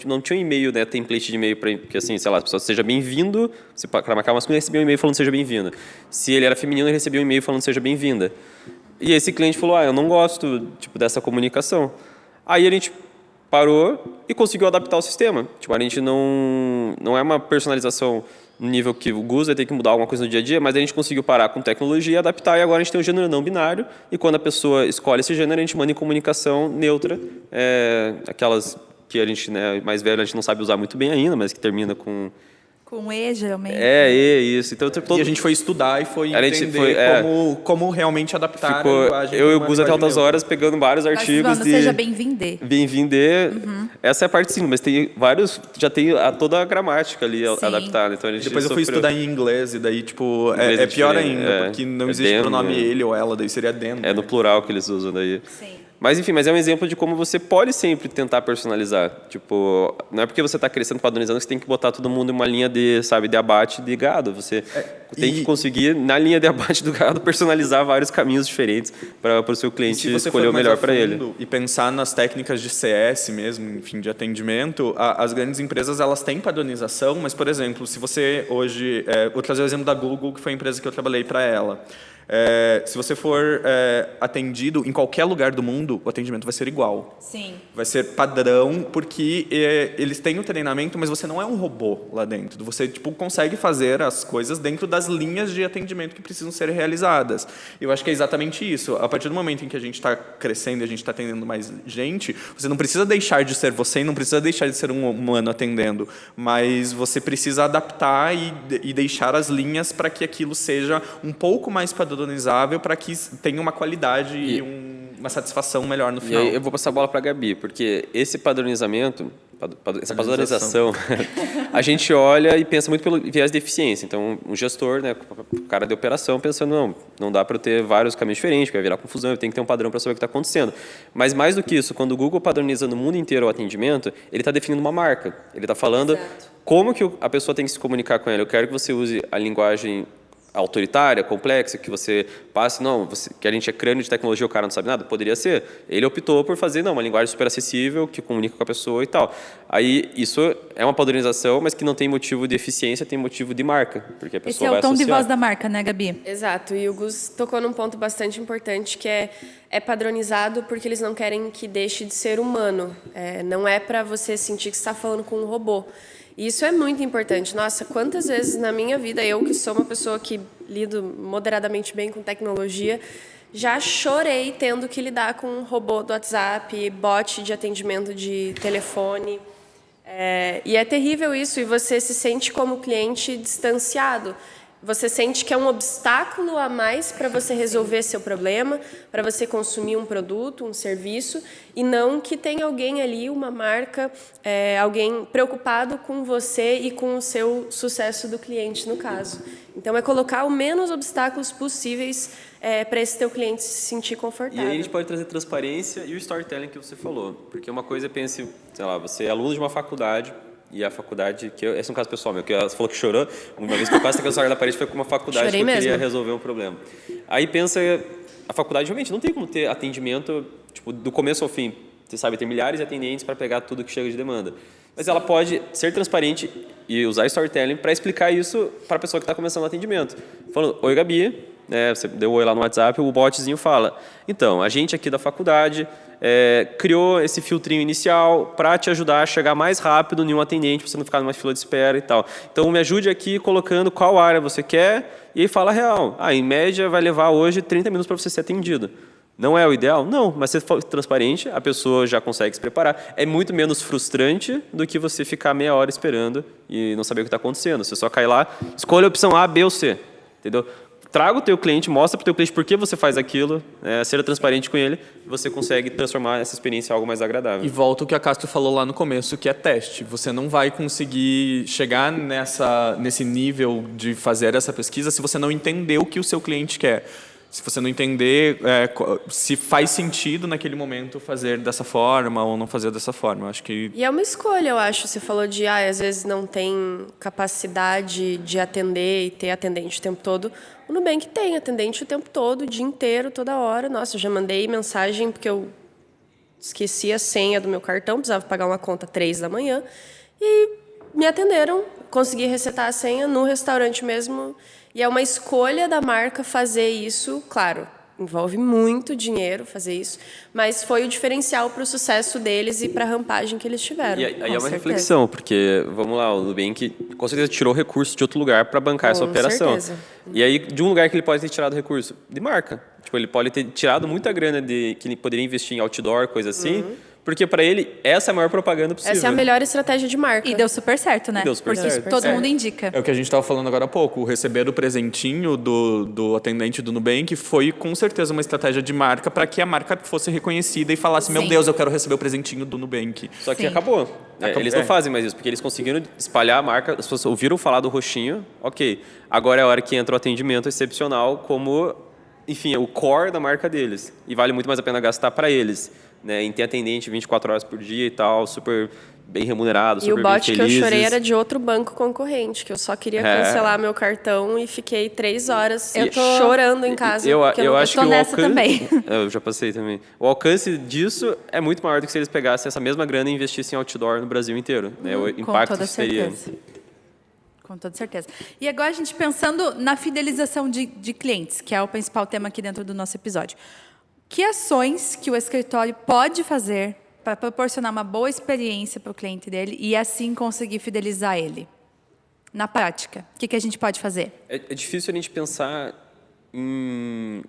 não tinha um e-mail, né, template de e-mail, porque assim, sei lá, a pessoa seja bem-vindo, para marcar masculino, ele recebia um e-mail falando seja bem-vinda. Se ele era feminino, ele recebia um e-mail falando seja bem-vinda. E esse cliente falou, eu não gosto dessa comunicação. Aí a gente parou e conseguiu adaptar o sistema. Tipo, a gente não é uma personalização no nível que o Gus vai ter que mudar alguma coisa no dia a dia, mas a gente conseguiu parar com tecnologia, adaptar, e agora a gente tem um gênero não binário, e quando a pessoa escolhe esse gênero, a gente manda em comunicação neutra, aquelas que a gente, né, mais velho, a gente não sabe usar muito bem ainda, mas que termina com... Com E, geralmente. Isso. Então, E a gente foi estudar e foi a gente entender como realmente adaptar a linguagem. Eu e o numa Gus até linguagem altas neutra. horas pegando vários artigos de... Seja bem-vindo. Bem-vindo. Essa é a parte sim, mas tem vários... Já tem toda a gramática ali adaptada. Então a gente Depois eu fui estudar em inglês e daí, tipo, Inglês é pior diferente, ainda, porque não existe them, pronome ele ou ela, daí seria them. É no plural que eles usam daí. Sim. Mas, enfim, é um exemplo de como você pode sempre tentar personalizar. Tipo, não é porque você está crescendo, padronizando, que você tem que botar todo mundo em uma linha de abate de gado. Você tem que conseguir, na linha de abate do gado, personalizar vários caminhos diferentes para o seu cliente escolher o melhor para ele. E pensar nas técnicas de CS mesmo, enfim, de atendimento, as grandes empresas, elas têm padronização, mas, por exemplo, se você hoje... vou trazer o exemplo da Google, que foi a empresa que eu trabalhei para ela. Se você for atendido em qualquer lugar do mundo, o atendimento vai ser igual. Sim. Vai ser padrão, porque eles têm o treinamento, mas você não é um robô lá dentro. Você tipo, consegue fazer as coisas dentro das linhas de atendimento que precisam ser realizadas. Eu acho que é exatamente isso. A partir do momento em que a gente está crescendo e a gente está atendendo mais gente, você não precisa deixar de ser você e não precisa deixar de ser um humano atendendo, mas você precisa adaptar e deixar as linhas para que aquilo seja um pouco mais padronizável, para que tenha uma qualidade e uma satisfação melhor no final. E aí eu vou passar a bola para a Gabi, porque esse padronizamento, essa padronização, a gente olha e pensa muito pelo viés de eficiência. Então, um gestor, né, o cara de operação, pensando, não dá para eu ter vários caminhos diferentes, vai virar confusão, eu tenho que ter um padrão para saber o que está acontecendo. Mas mais do que isso, quando o Google padroniza no mundo inteiro o atendimento, ele está definindo uma marca. Ele está falando como que a pessoa tem que se comunicar com ele. Eu quero que você use a linguagem autoritária, complexa, que você passe, que a gente é crânio de tecnologia, o cara não sabe nada, poderia ser. Ele optou por fazer, uma linguagem super acessível, que comunica com a pessoa e tal. Aí, isso é uma padronização, mas que não tem motivo de eficiência, tem motivo de marca, porque a pessoa Esse é vai o tom associar. de voz da marca, né, Gabi? Exato, e o Gus tocou num ponto bastante importante, que é padronizado porque eles não querem que deixe de ser humano. Não é para você sentir que você está falando com um robô. E isso é muito importante. Nossa, quantas vezes na minha vida, eu que sou uma pessoa que lido moderadamente bem com tecnologia, já chorei tendo que lidar com um robô do WhatsApp, bot de atendimento de telefone. E é terrível isso, e você se sente como cliente distanciado. Você sente que é um obstáculo a mais para você resolver seu problema, para você consumir um produto, um serviço, e não que tem alguém ali, uma marca, alguém preocupado com você e com o seu sucesso do cliente, no caso. Então, é colocar o menos obstáculos possíveis para esse teu cliente se sentir confortável. E aí a gente pode trazer transparência e o storytelling que você falou. Porque uma coisa, pense, sei lá, você é aluno de uma faculdade, e a faculdade, esse é um caso pessoal meu, que você falou que chorou, uma vez que eu quase taquei o celular da parede foi com uma faculdade Chorei que eu queria mesmo. resolver um problema. Aí pensa, a faculdade realmente não tem como ter atendimento, tipo, do começo ao fim. Você sabe, tem milhares de atendentes para pegar tudo que chega de demanda. Mas ela pode ser transparente e usar storytelling para explicar isso para a pessoa que está começando o atendimento. Falando, oi Gabi, você deu um oi lá no WhatsApp, o botzinho fala, então, a gente aqui da faculdade criou esse filtrinho inicial para te ajudar a chegar mais rápido em um atendente, para você não ficar numa fila de espera e tal. Então, me ajude aqui colocando qual área você quer e aí fala real. Em média, vai levar hoje 30 minutos para você ser atendido. Não é o ideal? Não, mas se for transparente, a pessoa já consegue se preparar. É muito menos frustrante do que você ficar meia hora esperando e não saber o que está acontecendo. Você só cai lá, escolhe a opção A, B ou C. Entendeu? Traga o teu cliente, mostra para o teu cliente por que você faz aquilo, seja transparente com ele, e você consegue transformar essa experiência em algo mais agradável. E volta o que a Castro falou lá no começo, que é teste. Você não vai conseguir chegar nesse nível de fazer essa pesquisa se você não entender o que o seu cliente quer. Se você não entender se faz sentido naquele momento fazer dessa forma ou não fazer dessa forma. Eu acho que... E é uma escolha, eu acho. Você falou de, às vezes não tem capacidade de atender e ter atendente o tempo todo. O Nubank tem atendente o tempo todo, o dia inteiro, toda hora. Nossa, eu já mandei mensagem porque eu esqueci a senha do meu cartão, precisava pagar uma conta 3 da manhã. E me atenderam, consegui resetar a senha no restaurante mesmo. E é uma escolha da marca fazer isso, claro, Envolve muito dinheiro fazer isso, mas foi o diferencial para o sucesso deles e para a rampagem que eles tiveram. E aí é uma certeza. reflexão, porque, vamos lá, o Nubank com certeza tirou recurso de outro lugar para bancar essa operação. Certeza. E aí, de um lugar que ele pode ter tirado recurso? De marca. Tipo, ele pode ter tirado muita grana que ele poderia investir em outdoor, coisa assim, porque para ele essa é a maior propaganda possível. Essa é a melhor estratégia de marca. E deu super certo, né? Deu super Porque certo. todo mundo indica. É o que a gente estava falando agora há pouco. O receber o presentinho do atendente do Nubank foi com certeza uma estratégia de marca para que a marca fosse reconhecida e falasse: meu Sim. Deus, eu quero receber o presentinho do Nubank. Só que Sim. acabou. Eles não É. fazem mais isso, porque eles conseguiram espalhar a marca, as pessoas ouviram falar do roxinho, ok. Agora é a hora que entra o atendimento excepcional como, enfim, o core da marca deles. E vale muito mais a pena gastar para eles, né? Em ter atendente 24 horas por dia e tal, super bem remunerado, E super o bem bot que eu felizes. chorei era de outro banco concorrente, que eu só queria cancelar meu cartão e fiquei 3 horas chorando em casa. porque Eu não- acho tô que o nessa alcance, também. Eu já passei também. O alcance disso é muito maior do que se eles pegassem essa mesma grana e investissem em outdoor no Brasil inteiro, né? O Com impacto toda que seria. certeza. Com toda certeza. E agora a gente pensando na fidelização de clientes, que é o principal tema aqui dentro do nosso episódio. Que ações que o escritório pode fazer para proporcionar uma boa experiência para o cliente dele e assim conseguir fidelizar ele? Na prática, o que a gente pode fazer? É difícil a gente pensar em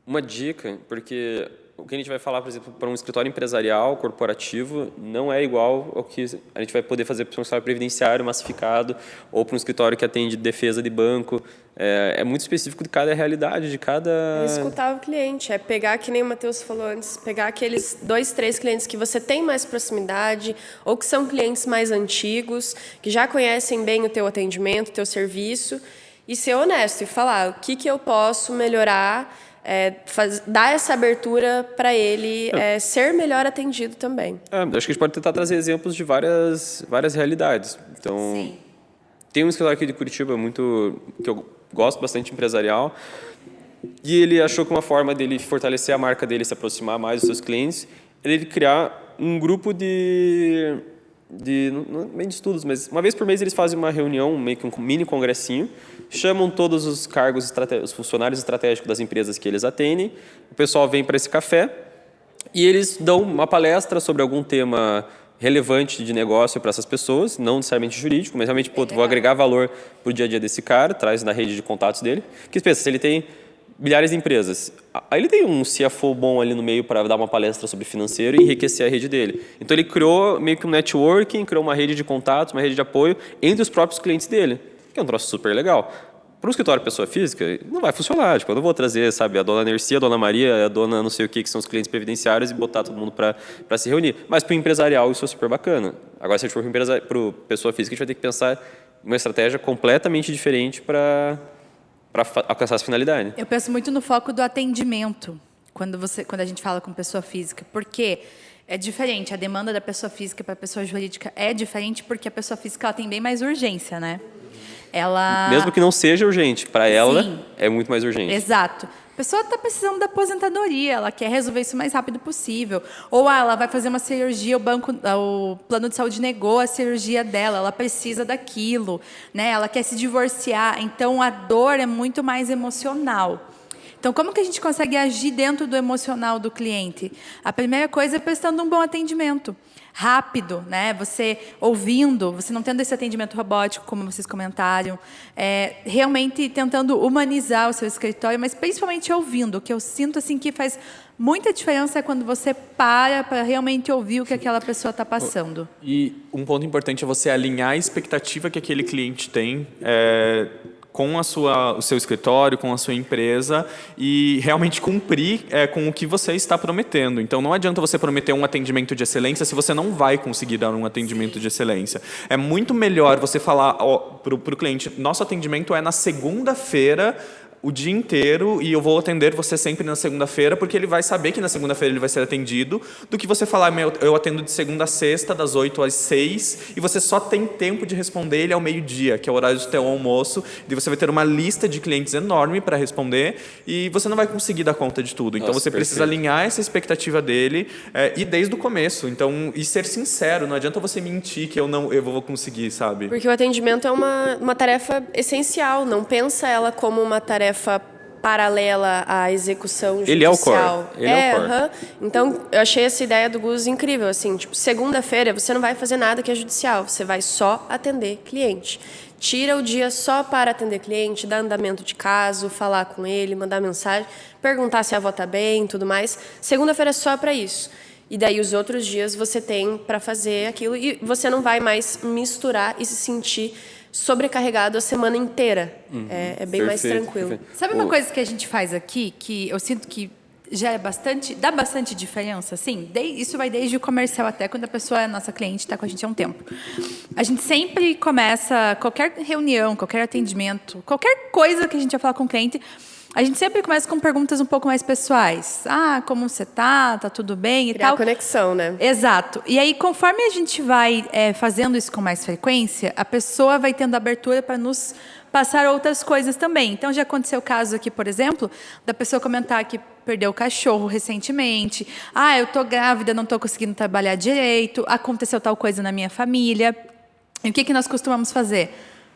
uma dica, porque o que a gente vai falar, por exemplo, para um escritório empresarial, corporativo, não é igual ao que a gente vai poder fazer para um escritório previdenciário massificado ou para um escritório que atende defesa de banco. É muito específico de cada realidade, de cada... É escutar o cliente, é pegar, que nem o Matheus falou antes, pegar aqueles 2, 3 clientes que você tem mais proximidade ou que são clientes mais antigos, que já conhecem bem o teu atendimento, o teu serviço, e ser honesto e falar o que eu posso melhorar, dar essa abertura para ele ser melhor atendido também. Acho que a gente pode tentar trazer exemplos de várias realidades. Então, tem um escritório aqui de Curitiba que eu gosto bastante, empresarial, e ele achou que uma forma dele fortalecer a marca dele, se aproximar mais dos seus clientes, é ele criar um grupo não bem de estudos, mas uma vez por mês eles fazem uma reunião, meio que um mini congressinho, chamam todos os cargos, os funcionários estratégicos das empresas que eles atendem, o pessoal vem para esse café e eles dão uma palestra sobre algum tema relevante de negócio para essas pessoas, não necessariamente jurídico, mas realmente, vou agregar valor para o dia a dia desse cara, traz na rede de contatos dele. Que pensa, se ele tem milhares de empresas, aí ele tem um CFO bom ali no meio para dar uma palestra sobre financeiro e enriquecer a rede dele. Então ele criou meio que um networking, criou uma rede de contatos, uma rede de apoio entre os próprios clientes dele, que é um troço super legal. Para um escritório pessoa física, não vai funcionar. Tipo, eu não vou trazer, sabe, a dona Nercia, a dona Maria, a dona não sei o que são os clientes previdenciários e botar todo mundo para se reunir. Mas para o empresarial isso é super bacana. Agora, se a gente for para o pessoa física, a gente vai ter que pensar em uma estratégia completamente diferente para alcançar essa finalidade. Eu penso muito no foco do atendimento, quando a gente fala com pessoa física, porque é diferente, a demanda da pessoa física para a pessoa jurídica é diferente, porque a pessoa física ela tem bem mais urgência, né? Ela... Mesmo que não seja urgente, para ela Sim. é muito mais urgente. Exato. A pessoa está precisando da aposentadoria, ela quer resolver isso o mais rápido possível. Ou ela vai fazer uma cirurgia, o plano de saúde negou a cirurgia dela, ela precisa daquilo, né? Ela quer se divorciar, então a dor é muito mais emocional. Então, como que a gente consegue agir dentro do emocional do cliente? A primeira coisa é prestando um bom atendimento. Rápido, né? Você ouvindo, você não tendo esse atendimento robótico, como vocês comentaram, realmente tentando humanizar o seu escritório, mas principalmente ouvindo. O que eu sinto assim que faz muita diferença é quando você para realmente ouvir o que aquela pessoa está passando. E um ponto importante é você alinhar a expectativa que aquele cliente tem com o seu escritório, com a sua empresa e realmente cumprir com o que você está prometendo. Então, não adianta você prometer um atendimento de excelência se você não vai conseguir dar um atendimento de excelência. É muito melhor você falar para o cliente, nosso atendimento é na segunda-feira, o dia inteiro, e eu vou atender você sempre na segunda-feira, porque ele vai saber que na segunda-feira ele vai ser atendido, do que você falar, eu atendo de segunda a sexta, das 8 às 6, e você só tem tempo de responder ele ao meio-dia, que é o horário do teu almoço, e você vai ter uma lista de clientes enorme para responder, e você não vai conseguir dar conta de tudo. Então, Nossa, você precisa perfeito. alinhar essa expectativa dele, e desde o começo. Então, e ser sincero, não adianta você mentir que eu vou conseguir, sabe? Porque o atendimento é uma tarefa essencial, não pensa ela como uma tarefa paralela à execução judicial. Ele é o core. Ele é o core. aham. Então, eu achei essa ideia do Gus incrível, assim, tipo, segunda-feira você não vai fazer nada que é judicial, você vai só atender cliente. Tira o dia só para atender cliente, dar andamento de caso, falar com ele, mandar mensagem, perguntar se a avó tá bem, tudo mais. Segunda-feira é só para isso. E daí os outros dias você tem para fazer aquilo e você não vai mais misturar e se sentir sobrecarregado a semana inteira. É bem mais Perfeito, tranquilo. perfeito. Sabe uma coisa que a gente faz aqui, que eu sinto que dá bastante diferença, assim? Isso vai desde o comercial até quando a pessoa é nossa cliente, está com a gente há um tempo. A gente sempre começa, qualquer reunião, qualquer atendimento, qualquer coisa que a gente vai falar com o cliente, a gente sempre começa com perguntas um pouco mais pessoais. Ah, como você tá? Tá tudo bem e Criar tal? conexão, né? Exato. E aí, conforme a gente vai fazendo isso com mais frequência, a pessoa vai tendo abertura para nos passar outras coisas também. Então, já aconteceu o caso aqui, por exemplo, da pessoa comentar que perdeu o cachorro recentemente. Ah, eu tô grávida, não tô conseguindo trabalhar direito. Aconteceu tal coisa na minha família. E o que nós costumamos fazer?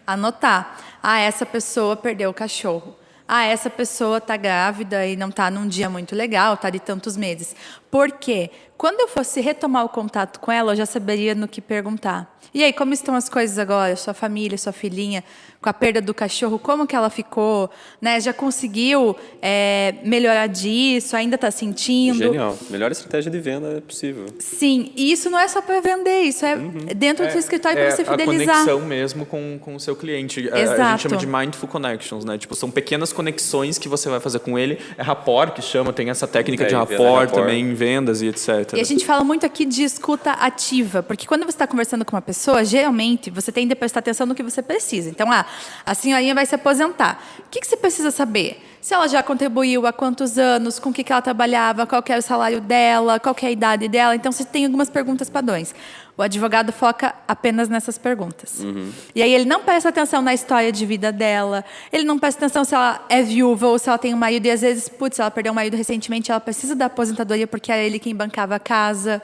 Anotar. Ah, essa pessoa perdeu o cachorro. Ah, essa pessoa está grávida e não está num dia muito legal, está de tantos meses. Por quê? Quando eu fosse retomar o contato com ela, eu já saberia no que perguntar. E aí, como estão as coisas agora? Sua família, sua filhinha, com a perda do cachorro, como que ela ficou? Né? Já conseguiu melhorar disso? Ainda está sentindo? Genial. Melhor estratégia de venda é possível. Sim, e isso não é só para vender, isso é dentro do seu escritório para você fidelizar. A conexão mesmo com o seu cliente. A Exato. gente chama de mindful connections, né? Tipo, são pequenas conexões que você vai fazer com ele. É rapport que chama, tem essa técnica de rapport também em vendas e etc. E a gente fala muito aqui de escuta ativa, porque quando você está conversando com uma pessoa, geralmente você tende a prestar atenção no que você precisa. Então, a senhorinha vai se aposentar. O que você precisa saber? Se ela já contribuiu, há quantos anos, com o que ela trabalhava, qual que era o salário dela, qual que é a idade dela. Então, você tem algumas perguntas padrões. O advogado foca apenas nessas perguntas. E aí ele não presta atenção na história de vida dela, ele não presta atenção se ela é viúva ou se ela tem um marido. E às vezes, ela perdeu um marido recentemente, ela precisa da aposentadoria porque era ele quem bancava a casa.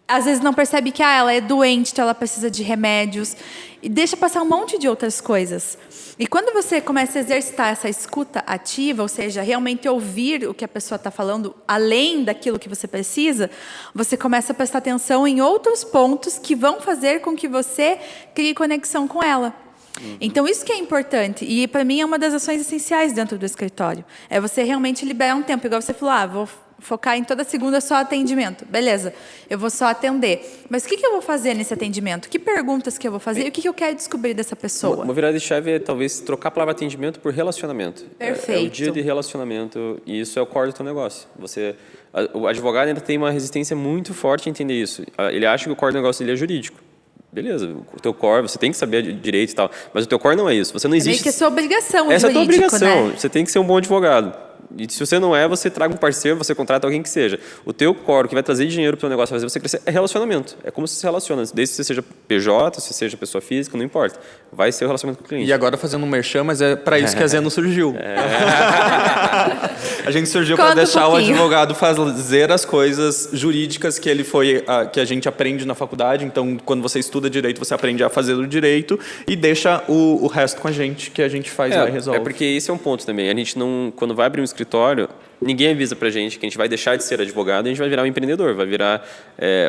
Às vezes não percebe que ela é doente, então ela precisa de remédios. E deixa passar um monte de outras coisas. E quando você começa a exercitar essa escuta ativa, ou seja, realmente ouvir o que a pessoa está falando, além daquilo que você precisa, você começa a prestar atenção em outros pontos que vão fazer com que você crie conexão com ela. Então, isso que é importante. E, para mim, é uma das ações essenciais dentro do escritório. É você realmente liberar um tempo. Igual você falou, vou focar em toda segunda só atendimento. Beleza, eu vou só atender. Mas o que eu vou fazer nesse atendimento? Que perguntas que eu vou fazer? E o que eu quero descobrir dessa pessoa? Uma virada de chave é talvez trocar a palavra atendimento por relacionamento. Perfeito. É o dia de relacionamento e isso é o core do teu negócio. O advogado ainda tem uma resistência muito forte a entender isso. Ele acha que o core do negócio dele é jurídico. Beleza, o teu core, você tem que saber direito e tal, mas o teu core não é isso. Você não existe. É meio que é sua obrigação. Essa é a tua jurídico, obrigação. né? Você tem que ser um bom advogado. E se você não é, você traga um parceiro, você contrata alguém que seja. O teu core, que vai trazer dinheiro para o teu negócio, fazer você crescer, é relacionamento. É como você se relaciona. Desde que você seja PJ, se seja pessoa física, não importa. Vai ser o relacionamento com o cliente. E agora fazendo um merchan, mas é para isso que a Zeno surgiu. A gente surgiu para deixar o advogado fazer as coisas jurídicas que que a gente aprende na faculdade. Então, quando você estuda direito, você aprende a fazer o direito e deixa o resto com a gente, que a gente faz lá e resolve. É porque esse é um ponto também. A gente não, quando vai abrir um escritório, ninguém avisa pra gente que a gente vai deixar de ser advogado e a gente vai virar um empreendedor, vai virar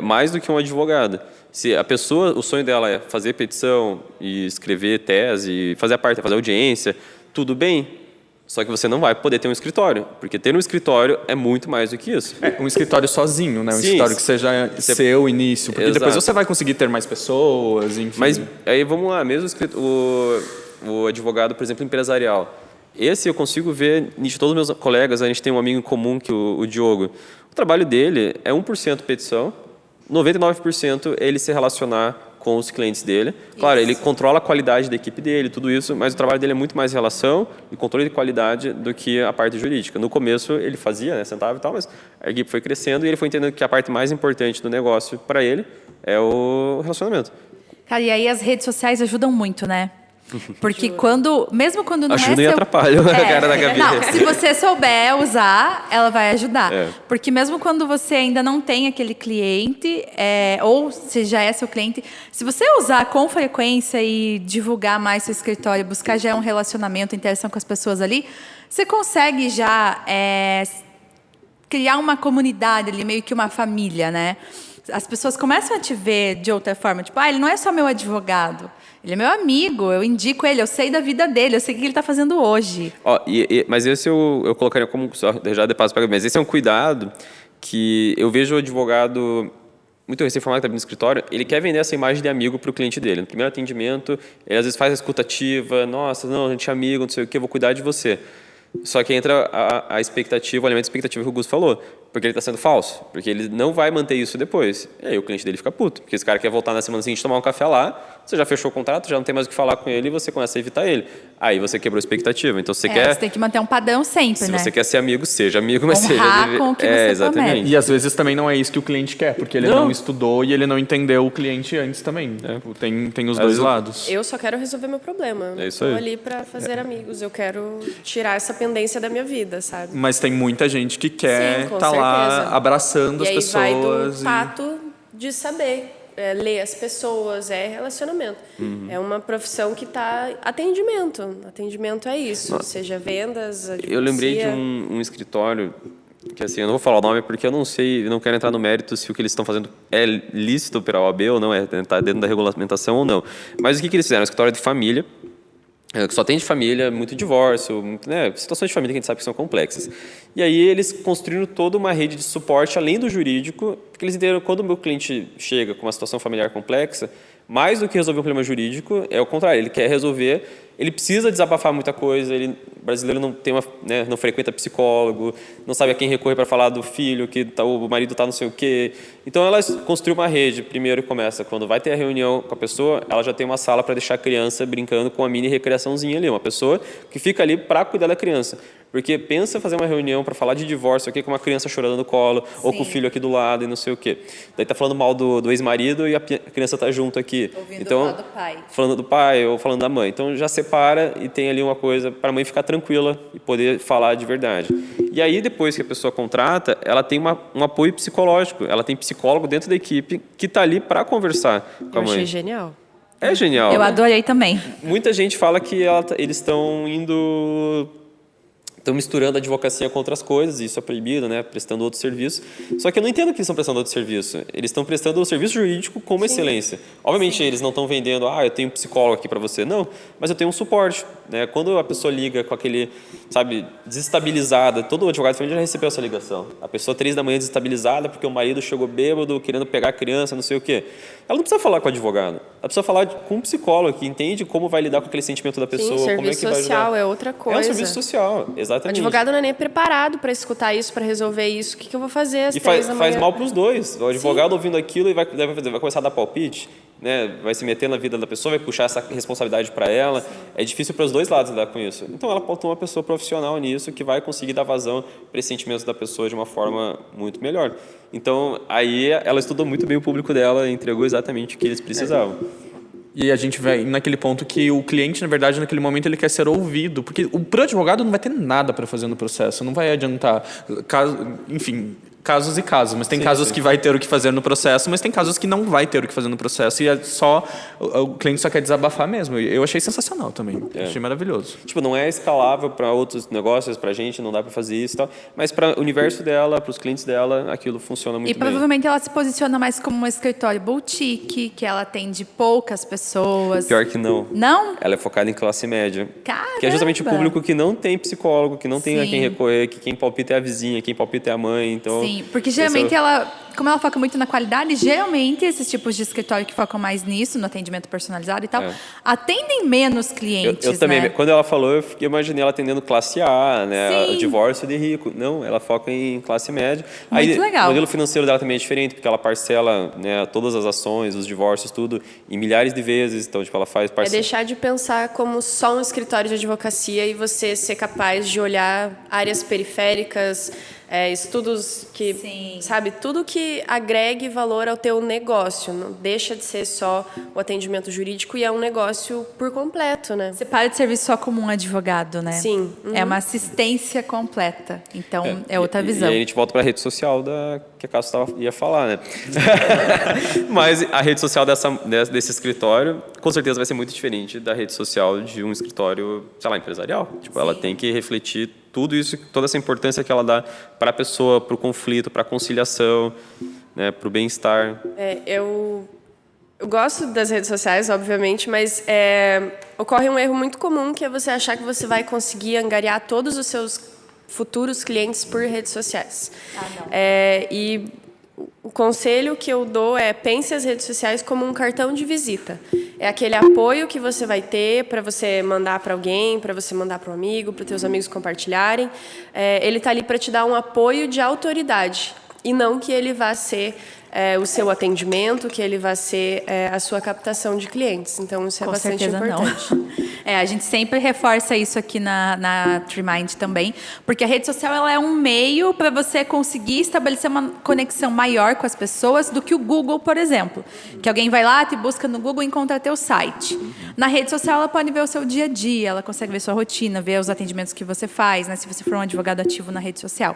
mais do que um advogado. Se a pessoa, o sonho dela é fazer petição e escrever tese, fazer audiência, tudo bem. Só que você não vai poder ter um escritório, porque ter um escritório é muito mais do que isso. Um escritório sozinho, né? Um escritório que seja seu início, porque depois você vai conseguir ter mais pessoas, enfim. Mas aí vamos lá, mesmo o advogado, por exemplo, empresarial. Esse eu consigo ver de todos os meus colegas, a gente tem um amigo em comum, que o Diogo. O trabalho dele é 1% petição, 99% é ele se relacionar com os clientes dele. Claro, ele controla a qualidade da equipe dele, tudo isso, mas o trabalho dele é muito mais relação e controle de qualidade do que a parte jurídica. No começo ele fazia, né, sentava e tal, mas a equipe foi crescendo e ele foi entendendo que a parte mais importante do negócio para ele é o relacionamento. Cara, e aí as redes sociais ajudam muito, né? Porque mesmo quando não Ajuda é e seu... atrapalha a cara da Gabi. Não, se você souber usar, ela vai ajudar. É. Porque mesmo quando você ainda não tem aquele cliente, ou se já é seu cliente, se você usar com frequência e divulgar mais seu escritório, buscar já um relacionamento, interação com as pessoas ali, você consegue já criar uma comunidade ali, meio que uma família, né? As pessoas começam a te ver de outra forma, tipo, ele não é só meu advogado, ele é meu amigo, eu indico ele, eu sei da vida dele, eu sei o que ele está fazendo hoje. Mas esse eu colocaria como, já de passo para mas esse é um cuidado que eu vejo o advogado muito recém-formado que está no escritório, ele quer vender essa imagem de amigo para o cliente dele. No primeiro atendimento, ele às vezes faz a escutativa, nossa, não, a gente é amigo, não sei o quê, eu vou cuidar de você. Só que entra a expectativa, o elemento de expectativa que o Gus falou, porque ele está sendo falso, porque ele não vai manter isso depois. E aí o cliente dele fica puto, porque esse cara quer voltar na semana seguinte tomar um café lá, você já fechou o contrato, já não tem mais o que falar com ele e você começa a evitar ele. Aí você quebrou a expectativa. Então você Você tem que manter um padrão sempre, se né? você quer ser amigo, seja amigo, mas Honrar seja... com o que você exatamente. promete. E às vezes também não é isso que o cliente quer, porque ele não estudou e ele não entendeu o cliente antes também. Tem os dois lados. Eu só quero resolver meu problema. É isso Estou aí. ali para fazer amigos. Eu quero tirar essa pendência da minha vida, sabe? Mas tem muita gente que quer Sim, com estar lá certeza. abraçando E as aí pessoas. vai do tato de saber ler as pessoas, relacionamento. É uma profissão que está atendimento. Atendimento é isso, seja vendas, advocacia. Eu lembrei de um escritório que, assim, eu não vou falar o nome porque eu não sei, eu não quero entrar no mérito se o que eles estão fazendo é lícito pela OAB ou não, está dentro da regulamentação ou não. Mas o que eles fizeram? Um escritório de família, que só tem de família, muito divórcio, né, situações de família que a gente sabe que são complexas. E aí eles construíram toda uma rede de suporte além do jurídico, porque eles entenderam que quando o meu cliente chega com uma situação familiar complexa, mais do que resolver um problema jurídico, é o contrário, ele quer resolver, ele precisa desabafar muita coisa, o brasileiro não tem não frequenta psicólogo, não sabe a quem recorrer para falar do filho, que o marido está não sei o quê. Então ela construiu uma rede, primeiro começa, quando vai ter a reunião com a pessoa, ela já tem uma sala para deixar a criança brincando com uma mini recreaçãozinha ali, uma pessoa que fica ali para cuidar da criança. Porque pensa fazer uma reunião para falar de divórcio aqui com uma criança chorando no colo, ou com o filho aqui do lado e não sei o quê. Daí tá falando mal do ex-marido e a criança tá junto aqui. Ouvindo então, falar do pai. Falando do pai ou falando da mãe. Então já separa e tem ali uma coisa para a mãe ficar tranquila e poder falar de verdade. E aí depois que a pessoa contrata, ela tem um apoio psicológico. Ela tem psicólogo dentro da equipe que tá ali para conversar com a Eu mãe. achei genial. É genial. Eu adorei também. Muita gente fala que eles estão misturando a advocacia com outras coisas, e isso é proibido, né? Prestando outro serviço. Só que eu não entendo que eles estão prestando outro serviço. Eles estão prestando o serviço jurídico como excelência. Obviamente, eles não estão vendendo, eu tenho um psicólogo aqui para você. Não, mas eu tenho um suporte. Né? Quando a pessoa liga com aquele, desestabilizada, todo advogado de família já recebeu essa ligação. A pessoa 3 da manhã desestabilizada porque o marido chegou bêbado, querendo pegar a criança, não sei o quê. Ela não precisa falar com o advogado. Ela precisa falar com um psicólogo que entende como vai lidar com aquele sentimento da pessoa. Sim, como é que serviço vai social ajudar. é outra coisa. É um serviço social, exatamente. O advogado não é nem preparado para escutar isso, para resolver isso. O que eu vou fazer às E 3 da manhã? faz mal para os dois. O advogado ouvindo aquilo e vai começar a dar palpite, né? Vai se meter na vida da pessoa, vai puxar essa responsabilidade para ela. Sim. É difícil para os dois lados lidar com isso. Então ela pode ter uma pessoa profissional nisso que vai conseguir dar vazão para esses sentimentos da pessoa de uma forma muito melhor. Então aí ela estudou muito bem o público dela e entregou exatamente o que eles precisavam. E a gente vai naquele ponto que o cliente, na verdade, naquele momento, ele quer ser ouvido. Porque pro advogado não vai ter nada para fazer no processo, não vai adiantar. Enfim, casos e casos. Mas tem casos que vai ter o que fazer no processo, mas tem casos que não vai ter o que fazer no processo. E o cliente só quer desabafar mesmo. Eu achei sensacional também. Achei maravilhoso. Não é escalável para outros negócios, para a gente, não dá para fazer isso e tal. Mas para o universo dela, para os clientes dela, aquilo funciona muito bem. E provavelmente ela se posiciona mais como um escritório boutique, que ela atende poucas pessoas. Pior que não. Não? Ela é focada em classe média. Caramba! Que é justamente o público que não tem psicólogo, que não tem a Sim. quem recorrer, que quem palpita é a vizinha, quem palpita é a mãe. Então, Sim, porque geralmente como ela foca muito na qualidade, geralmente esses tipos de escritório que focam mais nisso, no atendimento personalizado e tal, atendem menos clientes, eu também, né? quando ela falou, eu imaginei ela atendendo classe A, né? Sim. O divórcio de rico. Não, ela foca em classe média. Muito legal. O modelo financeiro dela também é diferente, porque ela parcela, né, todas as ações, os divórcios, tudo, em milhares de vezes. Então, ela faz É parcela. deixar de pensar como só um escritório de advocacia e você ser capaz de olhar áreas periféricas, estudos que, Sim. sabe, tudo que agregue valor ao teu negócio. Não deixa de ser só o atendimento jurídico e é um negócio por completo, né? Você para de servir só como um advogado, né? Sim. É uma assistência completa. Então, é outra visão. E aí a gente volta para a rede social que a Cássio ia falar, né? Mas a rede social desse escritório, com certeza vai ser muito diferente da rede social de um escritório, sei lá, empresarial. Tipo, ela tem que refletir tudo isso, toda essa importância que ela dá para a pessoa, para o conflito, para a conciliação, né, para o bem-estar. Eu gosto das redes sociais, obviamente, mas ocorre um erro muito comum, que é você achar que você vai conseguir angariar todos os seus futuros clientes por redes sociais. E o conselho que eu dou é: pense as redes sociais como um cartão de visita. É aquele apoio que você vai ter para você mandar para alguém, para você mandar para um amigo, para os teus amigos compartilharem. Ele está ali para te dar um apoio de autoridade, e não que ele vá ser o seu atendimento, que ele vai ser a sua captação de clientes. Então, isso é Com bastante certeza importante. não. A gente sempre reforça isso aqui na TreeMind também, porque a rede social ela é um meio para você conseguir estabelecer uma conexão maior com as pessoas do que o Google, por exemplo. Que alguém vai lá, te busca no Google e encontra teu site. Na rede social, ela pode ver o seu dia a dia, ela consegue ver sua rotina, ver os atendimentos que você faz, né, se você for um advogado ativo na rede social.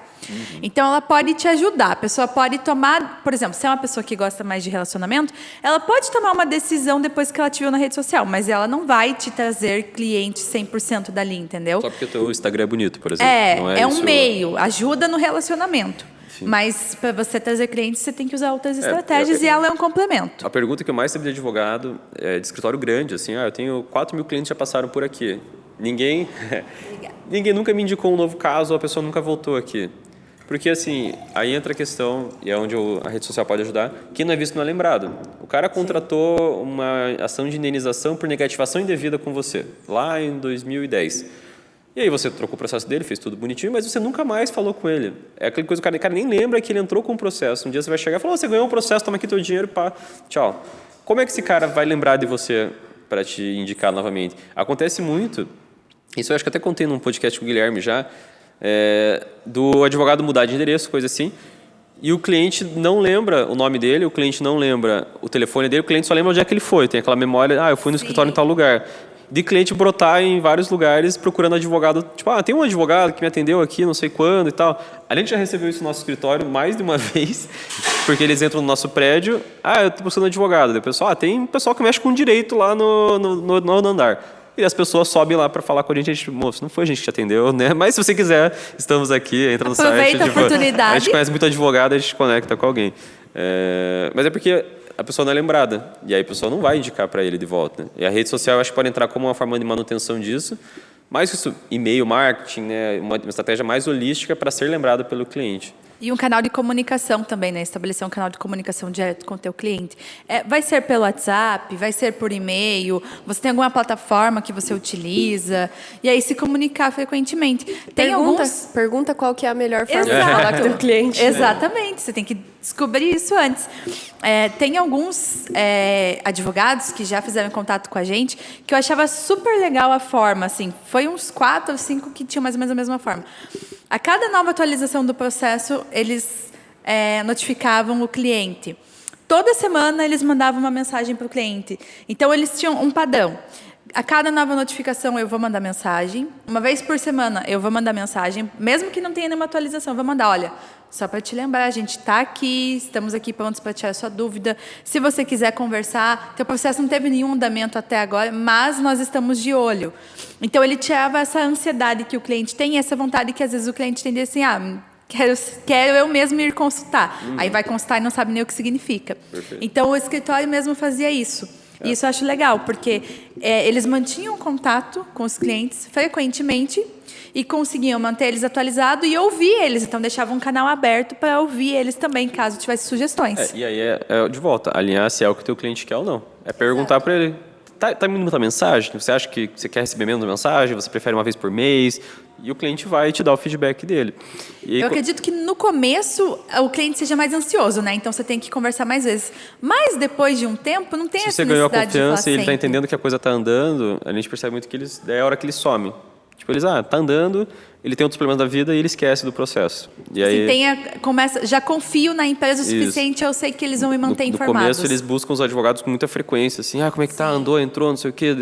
Então, ela pode te ajudar. A pessoa pode tomar, por exemplo, se é uma pessoa que gosta mais de relacionamento, ela pode tomar uma decisão depois que ela te viu na rede social, mas ela não vai te trazer cliente 100% dali, entendeu? Só porque o teu Instagram é bonito, por exemplo. Não É um isso... meio, ajuda no relacionamento. Sim. Mas para você trazer clientes, você tem que usar outras estratégias e ela é um complemento. A pergunta que eu mais sempre de advogado é de escritório grande, assim, eu tenho 4 mil clientes que já passaram por aqui. Ninguém nunca me indicou um novo caso, ou a pessoa nunca voltou aqui. Porque, assim, aí entra a questão, e é onde a rede social pode ajudar, quem não é visto não é lembrado. O cara contratou uma ação de indenização por negativação indevida com você, lá em 2010. E aí você trocou o processo dele, fez tudo bonitinho, mas você nunca mais falou com ele. É aquela coisa que o cara nem lembra que ele entrou com o processo. Um dia você vai chegar e falar: você ganhou um processo, toma aqui teu dinheiro, pá, tchau. Como é que esse cara vai lembrar de você para te indicar novamente? Acontece muito, isso eu acho que até contei num podcast com o Guilherme já, do advogado mudar de endereço, coisa assim, e o cliente não lembra o nome dele, o cliente não lembra o telefone dele, o cliente só lembra onde é que ele foi, tem aquela memória: eu fui no escritório em tal lugar. De cliente brotar em vários lugares procurando advogado, tipo, tem um advogado que me atendeu aqui, não sei quando e tal. A gente já recebeu isso no nosso escritório mais de uma vez, porque eles entram no nosso prédio: eu estou buscando advogado. Daí o pessoal: tem um pessoal que mexe com direito lá no andar. E as pessoas sobem lá para falar com a gente: moço, não foi a gente que te atendeu, né? Mas se você quiser, estamos aqui, entra no Aproveita Tá site. a oportunidade. A gente conhece muito advogado, a gente conecta com alguém. Mas é porque a pessoa não é lembrada. E aí a pessoa não vai indicar para ele de volta, né? E a rede social, eu acho que pode entrar como uma forma de manutenção disso. Mais isso, e-mail marketing, né? Uma estratégia mais holística para ser lembrada pelo cliente. E um canal de comunicação também, né? Estabelecer um canal de comunicação direto com o teu cliente. Vai ser pelo WhatsApp, vai ser por e-mail, você tem alguma plataforma que você utiliza, e aí se comunicar frequentemente. Pergunta qual que é a melhor forma de falar com o teu cliente. Exatamente, você tem que descobrir isso antes. Tem alguns advogados que já fizeram contato com a gente que eu achava super legal a forma, assim, foi uns 4 ou 5 que tinham mais ou menos a mesma forma. A cada nova atualização do processo, eles notificavam o cliente. Toda semana, eles mandavam uma mensagem para o cliente. Então, eles tinham um padrão. A cada nova notificação, eu vou mandar mensagem. Uma vez por semana, eu vou mandar mensagem. Mesmo que não tenha nenhuma atualização, eu vou mandar: olha, só para te lembrar, a gente está aqui, estamos aqui prontos para tirar a sua dúvida. Se você quiser conversar, teu processo não teve nenhum andamento até agora, mas nós estamos de olho. Então, ele tirava essa ansiedade que o cliente tem, essa vontade que, às vezes, o cliente tem de assim: quero eu mesmo ir consultar. Aí vai consultar e não sabe nem o que significa. Perfeito. Então, o escritório mesmo fazia isso. E isso eu acho legal, porque eles mantinham contato com os clientes frequentemente e conseguiam manter eles atualizados e ouvir eles. Então, deixavam um canal aberto para ouvir eles também, caso tivesse sugestões. E aí de volta, alinhar se é o que o teu cliente quer ou não. É perguntar para ele: tá me mandando mensagem? Você acha que você quer receber menos mensagem? Você prefere uma vez por mês? E o cliente vai te dar o feedback dele. E aí, eu acredito que no começo o cliente seja mais ansioso, né? Então você tem que conversar mais vezes. Mas depois de um tempo, não tem essa necessidade de falar Se você ganhou a confiança e ele está sempre. entendendo que a coisa está andando, a gente percebe muito que é a hora que ele some. Tipo, eles, tá andando, ele tem outros problemas da vida e ele esquece do processo. E aí, já confio na empresa o suficiente, eu sei que eles vão me manter informados. No começo, eles buscam os advogados com muita frequência, assim, como é que tá, andou, entrou, não sei o quê.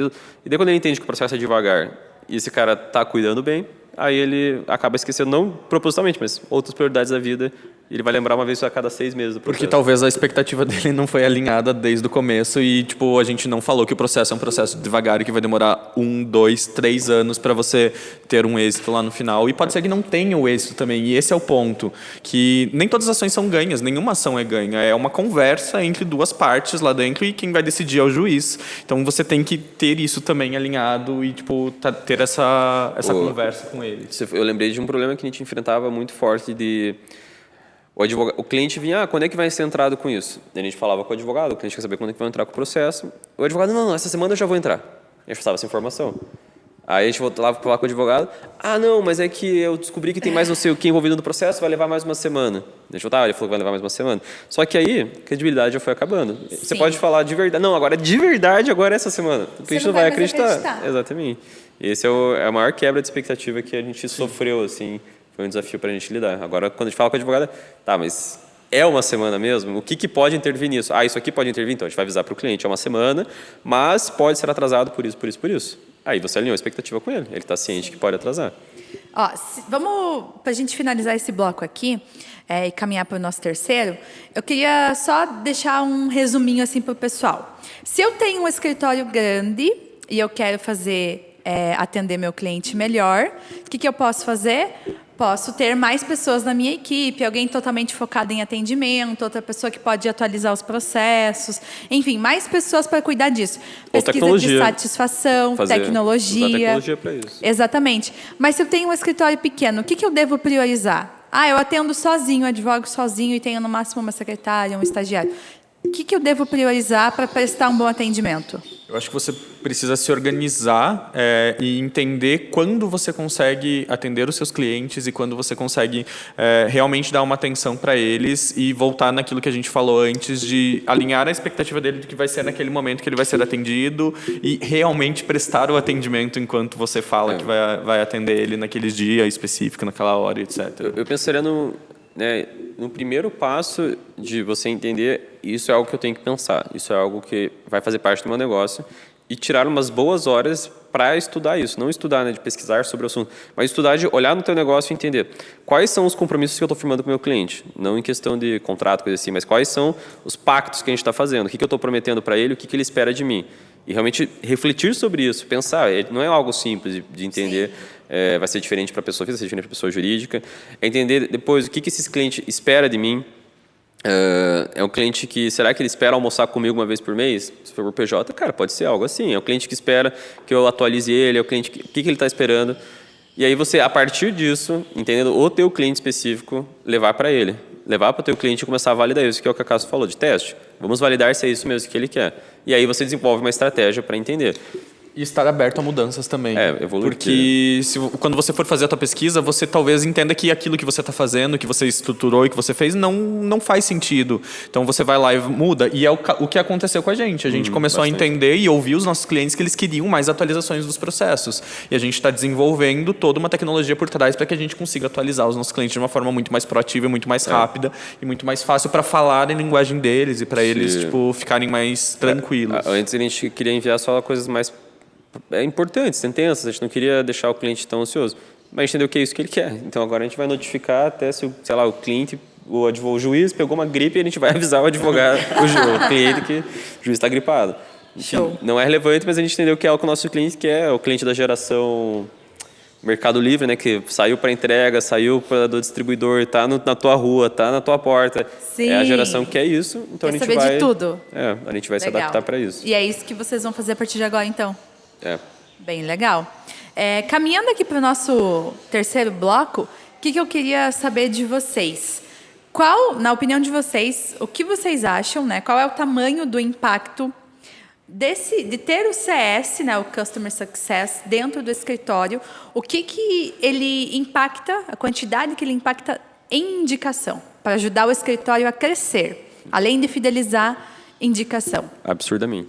E daí quando ele entende que o processo é devagar e esse cara tá cuidando bem, aí ele acaba esquecendo, não propositalmente, mas outras prioridades da vida. Ele vai lembrar uma vez a cada 6 meses do processo. Porque talvez a expectativa dele não foi alinhada desde o começo e, tipo, a gente não falou que o processo é um processo devagar e que vai demorar 1, 2, 3 anos para você ter um êxito lá no final. E pode ser que não tenha o êxito também. E esse é o ponto, que nem todas as ações são ganhas, nenhuma ação é ganha. É uma conversa entre duas partes lá dentro e quem vai decidir é o juiz. Então você tem que ter isso também alinhado e, tipo, ter essa conversa com ele. Eu lembrei de um problema que a gente enfrentava muito forte de... O cliente vinha, quando é que vai ser entrado com isso? A gente falava com o advogado, o cliente quer saber quando é que vai entrar com o processo. O advogado, não, essa semana eu já vou entrar. A gente passava essa informação. Aí a gente voltava para falar com o advogado, não, mas é que eu descobri que tem mais não sei o que envolvido no processo, vai levar mais uma semana. A gente voltava, ele falou que vai levar mais uma semana. Só que aí, a credibilidade já foi acabando. Sim. Você pode falar de verdade, não, agora de verdade, agora é essa semana. O cliente não vai acreditar. Exatamente. Esse é a maior quebra de expectativa que a gente sofreu, assim. Foi um desafio para a gente lidar. Agora, quando a gente fala com a advogada, mas é uma semana mesmo? O que pode intervir nisso? Isso aqui pode intervir? Então, a gente vai avisar para o cliente, é uma semana, mas pode ser atrasado por isso, por isso, por isso. Aí você alinhou a expectativa com ele. Ele está ciente que pode atrasar. Vamos, para a gente finalizar esse bloco aqui e caminhar para o nosso terceiro, eu queria só deixar um resuminho assim para o pessoal. Se eu tenho um escritório grande e eu quero atender meu cliente melhor, o que eu posso fazer? Posso ter mais pessoas na minha equipe, alguém totalmente focado em atendimento, outra pessoa que pode atualizar os processos, enfim, mais pessoas para cuidar disso. Pesquisa de satisfação, tecnologia. Usar tecnologia para isso. Exatamente. Mas se eu tenho um escritório pequeno, o que eu devo priorizar? Eu atendo sozinho, advogo sozinho e tenho no máximo uma secretária, um estagiário. O que eu devo priorizar para prestar um bom atendimento? Eu acho que você precisa se organizar e entender quando você consegue atender os seus clientes e quando você consegue realmente dar uma atenção para eles e voltar naquilo que a gente falou antes de alinhar a expectativa dele do que vai ser naquele momento que ele vai ser atendido e realmente prestar o atendimento enquanto você fala que vai atender ele naquele dia específico, naquela hora, etc. Eu pensaria no primeiro passo de você entender, isso é algo que eu tenho que pensar, isso é algo que vai fazer parte do meu negócio e tirar umas boas horas para estudar isso, não estudar de pesquisar sobre o assunto, mas estudar de olhar no teu negócio e entender quais são os compromissos que eu estou firmando com o meu cliente, não em questão de contrato, coisa assim, mas quais são os pactos que a gente está fazendo, o que eu estou prometendo para ele, o que ele espera de mim. E realmente refletir sobre isso, pensar, não é algo simples de entender, vai ser diferente para a pessoa física, vai ser diferente para a pessoa jurídica, é entender depois o que esse cliente espera de mim. É um cliente que, será que ele espera almoçar comigo uma vez por mês? Se for por PJ, pode ser algo assim, é um cliente que espera que eu atualize ele, é o cliente o que ele está esperando. E aí você, a partir disso, entendendo o teu cliente específico, levar para ele. Levar para o teu cliente e começar a validar isso, que é o que a Cássio falou, de teste. Vamos validar se é isso mesmo que ele quer. E aí você desenvolve uma estratégia para entender. E estar aberto a mudanças também. Evoluir. Porque quando você for fazer a tua pesquisa, você talvez entenda que aquilo que você está fazendo, que você estruturou e que você fez, não faz sentido. Então você vai lá e muda. E é o que aconteceu com a gente. A gente começou a entender e ouvir os nossos clientes que eles queriam mais atualizações dos processos. E a gente está desenvolvendo toda uma tecnologia por trás para que a gente consiga atualizar os nossos clientes de uma forma muito mais proativa, muito mais rápida e muito mais fácil para falar em linguagem deles e para eles ficarem mais tranquilos. Antes a gente queria enviar só coisas mais importantes, sentenças, a gente não queria deixar o cliente tão ansioso, mas a gente entendeu que é isso que ele quer. Então agora a gente vai notificar até se, o cliente, o juiz pegou uma gripe e a gente vai avisar o advogado, o cliente que o juiz está gripado. Show. Não é relevante, mas a gente entendeu que é o que o nosso cliente quer, o cliente da geração Mercado Livre, que saiu para entrega, saiu do distribuidor, está na tua rua, está na tua porta. Sim. É a geração que quer isso, então quer a gente saber vai... de tudo. A gente vai se adaptar para isso. E é isso que vocês vão fazer a partir de agora, então? Bem legal. Caminhando aqui para o nosso terceiro bloco, o que eu queria saber de vocês? Na opinião de vocês, o que vocês acham, qual é o tamanho do impacto de ter o CS, o Customer Success, dentro do escritório? O que ele impacta, a quantidade que ele impacta em indicação, para ajudar o escritório a crescer, além de fidelizar indicação? Absurdamente.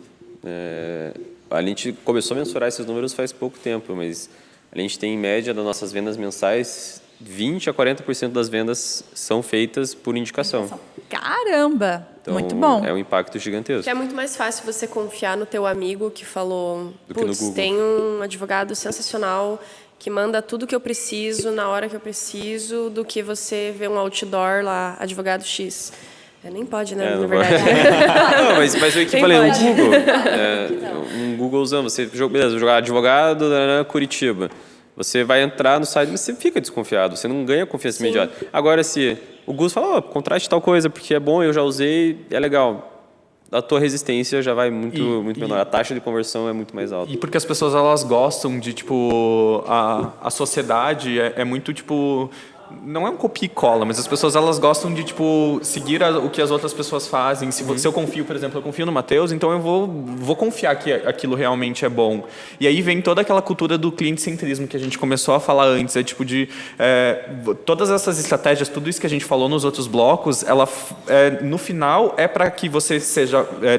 A gente começou a mensurar esses números faz pouco tempo, mas A gente tem, em média, das nossas vendas mensais, 20% a 40% das vendas são feitas por indicação. Caramba! Então, Muito bom. É um impacto gigantesco. Que é muito mais fácil você confiar no teu amigo que falou, Do que no putz, Google. tem um advogado sensacional que manda tudo que eu preciso, na hora que eu preciso, do que você ver um outdoor lá, advogado X. Nem pode, né? É, Na não verdade. Não, mas o que eu Quem falei, pode? um Google. Um Googlezão, você beleza, jogar advogado Curitiba. Você vai entrar no site, mas você fica desconfiado, você não ganha confiança imediata. Agora, se o Google fala, contrate tal coisa, porque é bom, eu já usei, é legal. A tua resistência já vai muito menor. A taxa de conversão é muito mais alta. E porque as pessoas, elas gostam de, tipo, a sociedade é muito, tipo... Não é um copia e cola, mas as pessoas, elas gostam de, tipo, seguir o que as outras pessoas fazem. Se eu confio, por exemplo, eu confio no Matheus, então eu vou confiar que aquilo realmente é bom. E aí vem toda aquela cultura do cliente-centrismo que a gente começou a falar antes. É tipo de... todas essas estratégias, tudo isso que a gente falou nos outros blocos, ela, no final, é para que você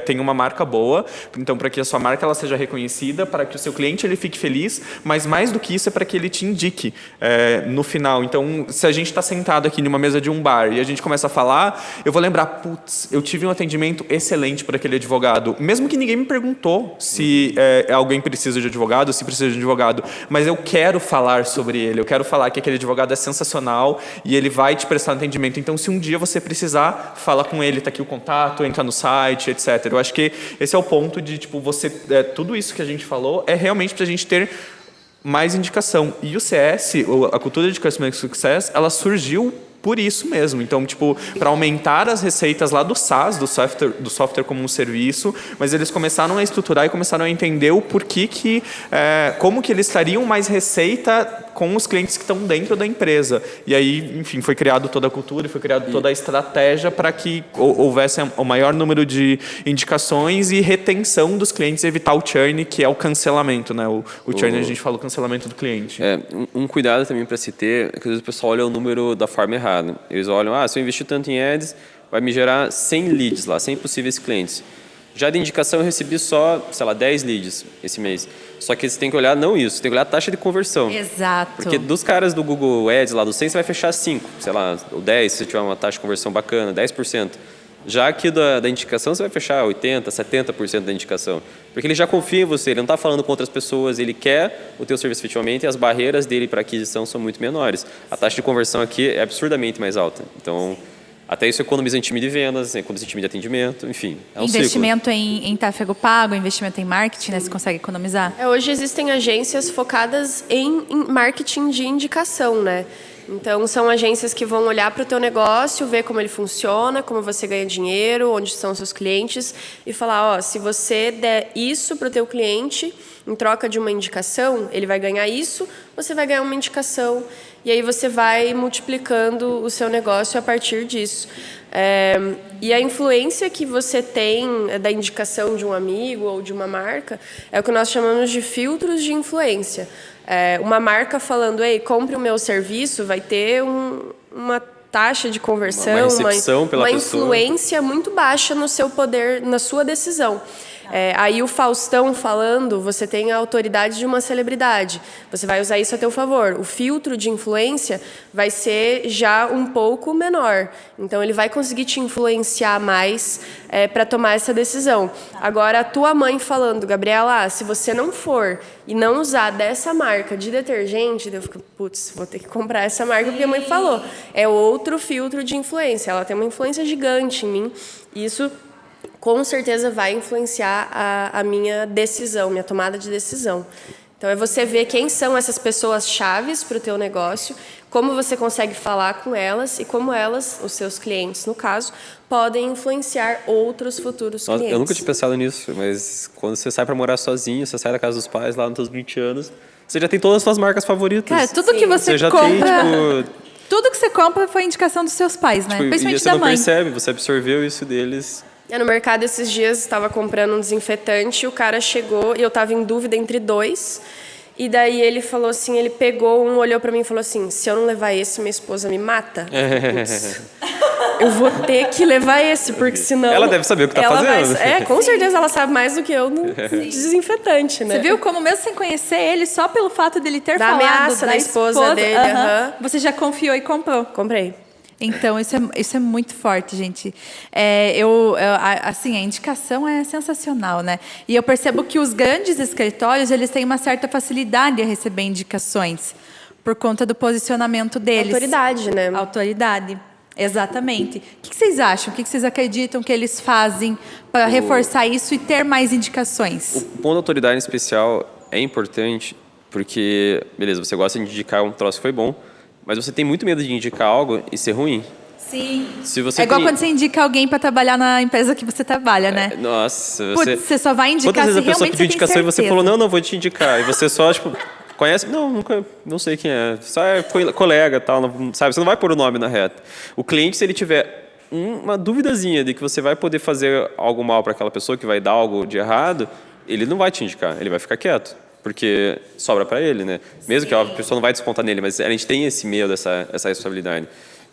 tenha uma marca boa, então para que a sua marca ela seja reconhecida, para que o seu cliente ele fique feliz, mas mais do que isso é para que ele te indique no final. Então, se a gente está sentado aqui numa mesa de um bar e a gente começa a falar, eu vou lembrar, putz, eu tive um atendimento excelente por aquele advogado, mesmo que ninguém me perguntou se alguém precisa de advogado, se precisa de advogado, mas eu quero falar sobre ele, eu quero falar que aquele advogado é sensacional e ele vai te prestar atendimento. Então, se um dia você precisar, fala com ele, tá aqui o contato, entra no site, etc. Eu acho que esse é o ponto de, tipo, tudo isso que a gente falou é realmente para a gente ter mais indicação. E o CS, a cultura de Customer Success, ela surgiu por isso mesmo. Então, tipo, para aumentar as receitas lá do SaaS, do software como um serviço, mas eles começaram a estruturar e começaram a entender o porquê como que eles trariam mais receita com os clientes que estão dentro da empresa. E aí, enfim, foi criado toda a cultura, foi criada toda a estratégia para que houvesse o maior número de indicações e retenção dos clientes e evitar o churn, que é o cancelamento, né? O churn, a gente fala o cancelamento do cliente. Um cuidado também para se ter, é que às vezes o pessoal olha o número da forma errada. Eles olham, se eu investir tanto em ads, vai me gerar 100 leads lá, 100 possíveis clientes. Já de indicação eu recebi só, 10 leads esse mês. Só que você tem que olhar não isso, você tem que olhar a taxa de conversão. Exato. Porque dos caras do Google Ads, lá do 100, você vai fechar 5, ou 10, se tiver uma taxa de conversão bacana, 10%. Já aqui da indicação, você vai fechar 80%, 70% da indicação. Porque ele já confia em você, ele não está falando com outras pessoas, ele quer o teu serviço efetivamente e as barreiras dele para aquisição são muito menores. A taxa de conversão aqui é absurdamente mais alta. Então, até isso economiza em time de vendas, economiza em time de atendimento, enfim. É um investimento em tráfego pago, investimento em marketing, né? Você consegue economizar? Hoje existem agências focadas em marketing de indicação, né? Então, são agências que vão olhar para o teu negócio, ver como ele funciona, como você ganha dinheiro, onde estão os seus clientes e falar, se você der isso para o teu cliente, em troca de uma indicação, ele vai ganhar isso, você vai ganhar uma indicação e aí você vai multiplicando o seu negócio a partir disso. E a influência que você tem da indicação de um amigo ou de uma marca é o que nós chamamos de filtros de influência. Uma marca falando, ei, compre o meu serviço, vai ter uma taxa de conversão, uma recepção pela pessoa, influência muito baixa no seu poder, na sua decisão. Aí o Faustão falando, você tem a autoridade de uma celebridade. Você vai usar isso a teu favor. O filtro de influência vai ser já um pouco menor. Então, ele vai conseguir te influenciar mais para tomar essa decisão. Agora, a tua mãe falando, Gabriela, se você não for e não usar dessa marca de detergente, eu fico, putz, vou ter que comprar essa marca porque a mãe falou. É outro filtro de influência. Ela tem uma influência gigante em mim. Isso com certeza vai influenciar a minha decisão, minha tomada de decisão. Então, é você ver quem são essas pessoas chaves para o teu negócio, como você consegue falar com elas e como elas, os seus clientes, no caso, podem influenciar outros futuros clientes. Eu nunca tinha pensado nisso, mas quando você sai para morar sozinho, você sai da casa dos pais lá nos seus 20 anos, você já tem todas as suas marcas favoritas. Cara, tudo que você já compra... tem, tudo que você compra foi indicação dos seus pais, né? Principalmente você da não mãe. percebe, você absorveu isso deles. No mercado esses dias estava comprando um desinfetante, o cara chegou e eu estava em dúvida entre 2. E daí ele falou assim, ele olhou para mim e falou assim, se eu não levar esse, minha esposa me mata. eu vou ter que levar esse, porque senão... Ela deve saber o que tá fazendo. Com certeza ela sabe mais do que eu no desinfetante, né? Você viu como mesmo sem conhecer ele, só pelo fato dele ter Da falado ameaça da esposa dele, você já confiou e comprou. Comprei. Então, isso é muito forte, gente. Assim, a indicação é sensacional, né? E eu percebo que os grandes escritórios, eles têm uma certa facilidade a receber indicações, por conta do posicionamento deles. Autoridade, né? Autoridade, exatamente. O que vocês acham? O que vocês acreditam que eles fazem para reforçar isso e ter mais indicações? O ponto da autoridade em especial é importante, porque, beleza, você gosta de indicar um troço que foi bom, mas você tem muito medo de indicar algo e ser ruim. Sim. Se você é igual quando você indica alguém para trabalhar na empresa que você trabalha, né? Nossa, você só vai indicar quantas vezes se a pessoa realmente pediu você tem indicação e você certeza? falou, não, vou te indicar. E você só, conhece? Não, nunca, não sei quem é. Só é colega, tal, não, sabe? Você não vai pôr o nome na reta. O cliente, se ele tiver uma duvidazinha de que você vai poder fazer algo mal para aquela pessoa, que vai dar algo de errado, ele não vai te indicar, ele vai ficar quieto. Porque sobra para ele, né? Mesmo que a pessoa não vai descontar nele, mas a gente tem esse medo, essa responsabilidade.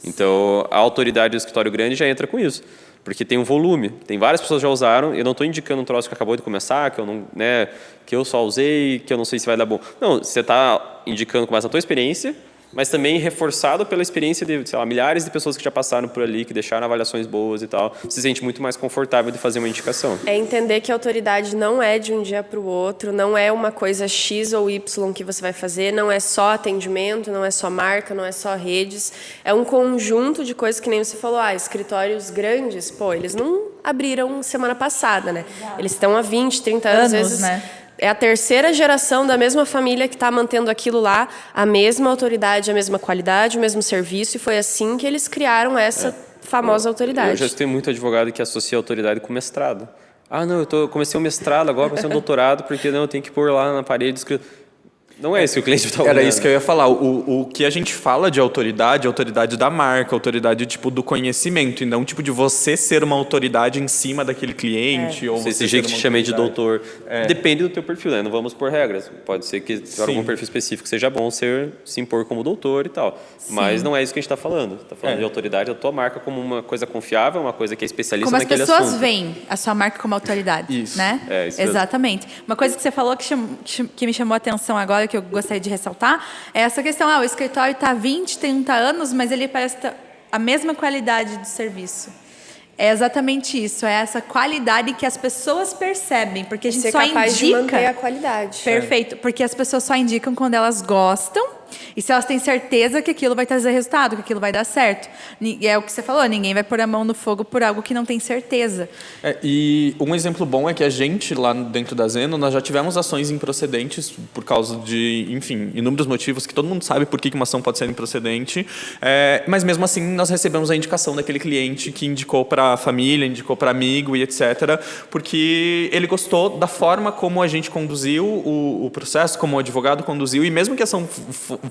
Então, a autoridade do escritório grande já entra com isso. Porque tem um volume. Tem várias pessoas que já usaram. Eu não estou indicando um troço que acabou de começar, que eu não, né, que eu só usei, que eu não sei se vai dar bom. Não, você está indicando com base na tua experiência, mas também reforçado pela experiência de, sei lá, milhares de pessoas que já passaram por ali, que deixaram avaliações boas e tal. Você se sente muito mais confortável de fazer uma indicação. É entender que a autoridade não é de um dia para o outro, não é uma coisa X ou Y que você vai fazer, não é só atendimento, não é só marca, não é só redes. É um conjunto de coisas que nem você falou, escritórios grandes, eles não abriram semana passada, né? Eles estão há 20, 30 anos, às vezes... né? É a terceira geração da mesma família que está mantendo aquilo lá, a mesma autoridade, a mesma qualidade, o mesmo serviço, e foi assim que eles criaram essa famosa autoridade. Eu já escutei muito advogado que associa a autoridade com mestrado. Não, comecei um mestrado, agora comecei um doutorado, porque não, eu tenho que pôr lá na parede escrito. Não é isso que o cliente está olhando. Era isso que eu ia falar. O que a gente fala de autoridade, autoridade da marca, autoridade do conhecimento, e não de você ser uma autoridade em cima daquele cliente. Ou esse jeito que te chamei de doutor. Depende do teu perfil, né? Não vamos por regras. Pode ser que para algum perfil específico seja bom se impor como doutor e tal. Sim. Mas não é isso que a gente está falando. Está falando de autoridade da tua marca como uma coisa confiável, uma coisa que é especialista naquele assunto. Como as pessoas veem a sua marca como autoridade. Isso. Né? Isso exatamente. Mesmo. Uma coisa que você falou que me chamou a atenção agora, que eu gostaria de ressaltar, é essa questão, o escritório está há 20, 30 anos, mas ele parece ter a mesma qualidade do serviço. É exatamente isso, é essa qualidade que as pessoas percebem, porque a gente só capaz indica... de manter a qualidade. Perfeito, porque as pessoas só indicam quando elas gostam e se elas têm certeza que aquilo vai trazer resultado, que aquilo vai dar certo. E é o que você falou, ninguém vai pôr a mão no fogo por algo que não tem certeza. E um exemplo bom é que a gente, lá dentro da Zeno, nós já tivemos ações improcedentes por causa de, enfim, inúmeros motivos que todo mundo sabe por que uma ação pode ser improcedente, mas mesmo assim nós recebemos a indicação daquele cliente que indicou para a família, indicou para amigo e etc, porque ele gostou da forma como a gente conduziu o processo, como o advogado conduziu, e mesmo que a ação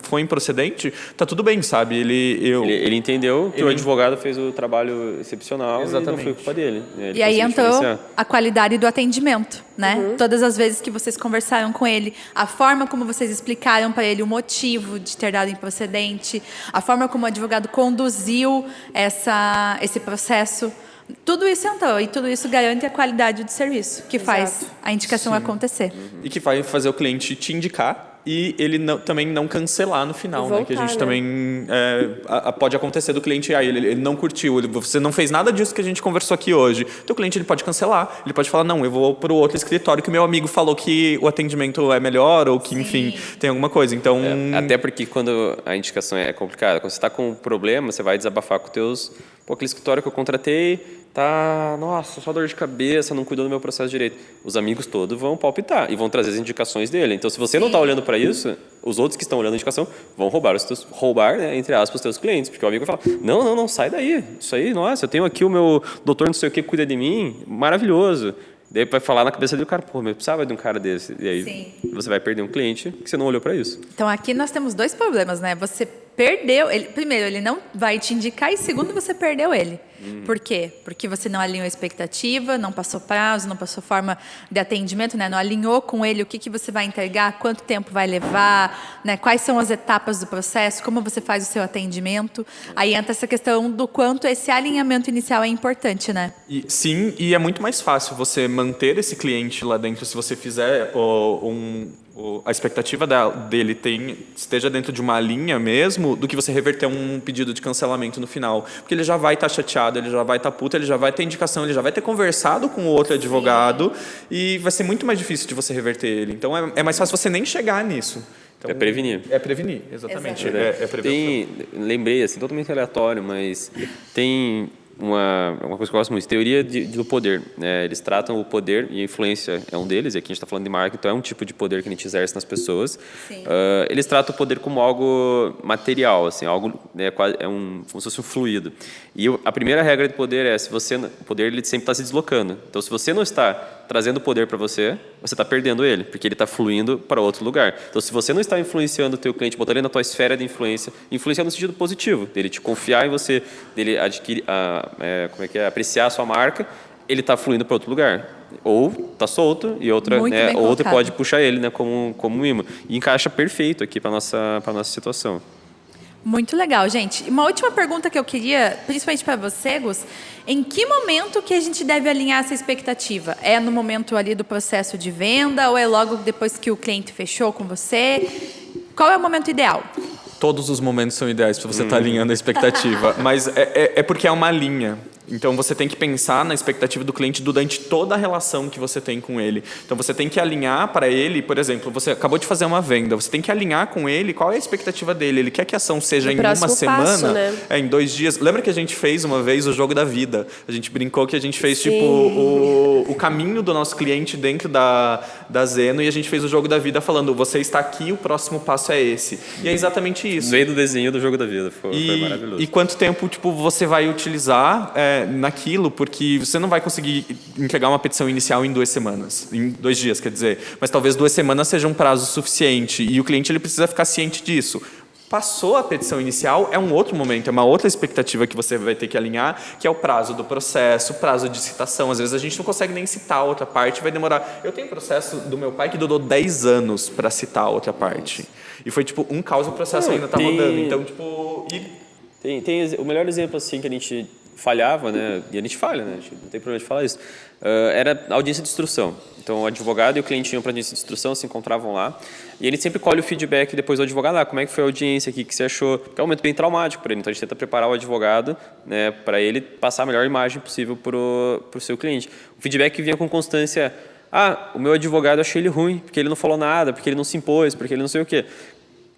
foi improcedente, tá tudo bem, sabe? Ele entendeu que o advogado fez o trabalho excepcional. Exatamente. E não foi culpa dele. E aí entrou a qualidade do atendimento, né? Todas as vezes que vocês conversaram com ele, a forma como vocês explicaram para ele o motivo de ter dado improcedente, a forma como o advogado conduziu esse processo, tudo isso entrou e tudo isso garante a qualidade do serviço, que faz a indicação acontecer. E que vai fazer o cliente te indicar e ele também não cancelar no final, voltar, né? Que a gente também pode acontecer do cliente, ele não curtiu, você não fez nada disso que a gente conversou aqui hoje. Então o cliente ele pode cancelar, ele pode falar, não, eu vou para o outro escritório que o meu amigo falou que o atendimento é melhor ou que, enfim, tem alguma coisa. Então... até porque quando a indicação é complicada, quando você está com um problema, você vai desabafar com teus... aquele escritório que eu contratei... nossa, só dor de cabeça, não cuidou do meu processo direito. Os amigos todos vão palpitar e vão trazer as indicações dele. Então, se você não está olhando para isso, os outros que estão olhando a indicação vão roubar, né, entre aspas, os teus clientes. Porque o amigo vai falar, não, sai daí. Isso aí, nossa, eu tenho aqui o meu doutor não sei o que cuida de mim, maravilhoso. Daí vai falar na cabeça do cara, eu precisava de um cara desse. E aí você vai perder um cliente que você não olhou para isso. Então, aqui nós temos dois problemas, né? Você perdeu... Primeiro, ele não vai te indicar e segundo, você perdeu ele. Por quê? Porque você não alinhou a expectativa, não passou prazo, não passou forma de atendimento, né? Não alinhou com ele o que você vai entregar, quanto tempo vai levar, né? Quais são as etapas do processo, como você faz o seu atendimento. Aí entra essa questão do quanto esse alinhamento inicial é importante, né? Sim, e é muito mais fácil você manter esse cliente lá dentro se você fizer a expectativa dele esteja dentro de uma linha mesmo, do que você reverter um pedido de cancelamento no final. Porque ele já vai estar chateado, ele já vai estar puto, ele já vai ter indicação, ele já vai ter conversado com o outro advogado e vai ser muito mais difícil de você reverter ele. Então é mais fácil você nem chegar nisso. Então, É prevenir. É prevenir, exatamente. É prevenção. Lembrei, assim, totalmente aleatório, mas tem uma coisa que eu gosto muito, teoria do poder. Né? Eles tratam o poder e a influência é um deles, e aqui a gente está falando de marketing, então é um tipo de poder que a gente exerce nas pessoas. Eles tratam o poder como algo material, assim, algo, né, como se fosse um fluido. E a primeira regra de poder é, o poder ele sempre está se deslocando. Então, se você não está trazendo o poder para você está perdendo ele, porque ele está fluindo para outro lugar. Então, se você não está influenciando o teu cliente, botando ele na tua esfera de influência, influenciando no sentido positivo, dele te confiar em você, dele adquirir, apreciar a sua marca, ele está fluindo para outro lugar. Ou está solto e outra pode puxar ele, né, como um imã. E encaixa perfeito aqui para a nossa situação. Muito legal, gente. Uma última pergunta que eu queria, principalmente para você, Gus, em que momento que a gente deve alinhar essa expectativa? É no momento ali do processo de venda ou é logo depois que o cliente fechou com você? Qual é o momento ideal? Todos os momentos são ideais para você estar alinhando a expectativa, mas é porque é uma linha. Então, você tem que pensar na expectativa do cliente durante toda a relação que você tem com ele. Então, você tem que alinhar para ele, por exemplo, você acabou de fazer uma venda, você tem que alinhar com ele qual é a expectativa dele. Ele quer que a ação seja em uma semana, passo, né? Em 2 dias. Lembra que a gente fez uma vez o jogo da vida? A gente brincou que a gente fez tipo o caminho do nosso cliente dentro da Zeno e a gente fez o jogo da vida falando, você está aqui, o próximo passo é esse. E é exatamente isso. Veio do desenho do jogo da vida, foi maravilhoso. E quanto tempo você vai utilizar naquilo, porque você não vai conseguir entregar uma petição inicial em 2 semanas, em 2 dias, quer dizer, mas talvez 2 semanas seja um prazo suficiente e o cliente ele precisa ficar ciente disso. Passou a petição inicial, é um outro momento, é uma outra expectativa que você vai ter que alinhar, que é o prazo do processo, prazo de citação. Às vezes a gente não consegue nem citar a outra parte, vai demorar. Eu tenho um processo do meu pai que durou 10 anos para citar a outra parte. E foi tipo um caos, o processo ainda está rodando. Então, tipo. Tem o melhor exemplo assim que a gente falhava, né? E a gente falha, né? A gente não tem problema de falar isso. Era a audiência de instrução. Então, o advogado e o cliente iam para a audiência de instrução, se encontravam lá. E ele sempre colhe o feedback depois do advogado. Como é que foi a audiência aqui, o que você achou? Porque é um momento bem traumático para ele. Então, a gente tenta preparar o advogado, né, para ele passar a melhor imagem possível para o seu cliente. O feedback vinha com constância. O meu advogado, eu achei ele ruim, porque ele não falou nada, porque ele não se impôs, porque ele não sei o quê.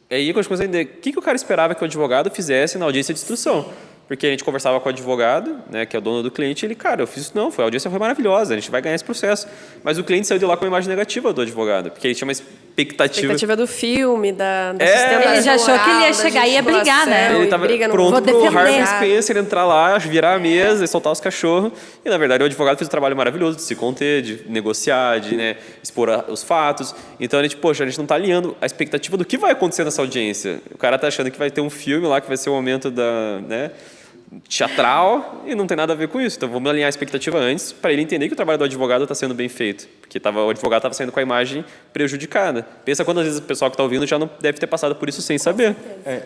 E aí, quando a gente começa a entender o que o cara esperava que o advogado fizesse na audiência de instrução. Porque a gente conversava com o advogado, né, que é o dono do cliente, e ele, cara, eu fiz isso não, a audiência foi maravilhosa, a gente vai ganhar esse processo. Mas o cliente saiu de lá com uma imagem negativa do advogado, porque ele tinha uma expectativa do filme, da sustentação. Ele já achou que ele ia chegar e ia brigar, né? Ele estava pronto para o Harvey Spencer entrar lá, virar a mesa e soltar os cachorros. E, na verdade, o advogado fez um trabalho maravilhoso de se conter, de negociar, de, né, expor os fatos. Então, a gente não está alinhando a expectativa do que vai acontecer nessa audiência. O cara está achando que vai ter um filme lá, que vai ser o momento teatral e não tem nada a ver com isso. Então, vamos alinhar a expectativa antes para ele entender que o trabalho do advogado está sendo bem feito. Porque o advogado estava saindo com a imagem prejudicada. Pensa quantas vezes o pessoal que está ouvindo já não deve ter passado por isso sem saber.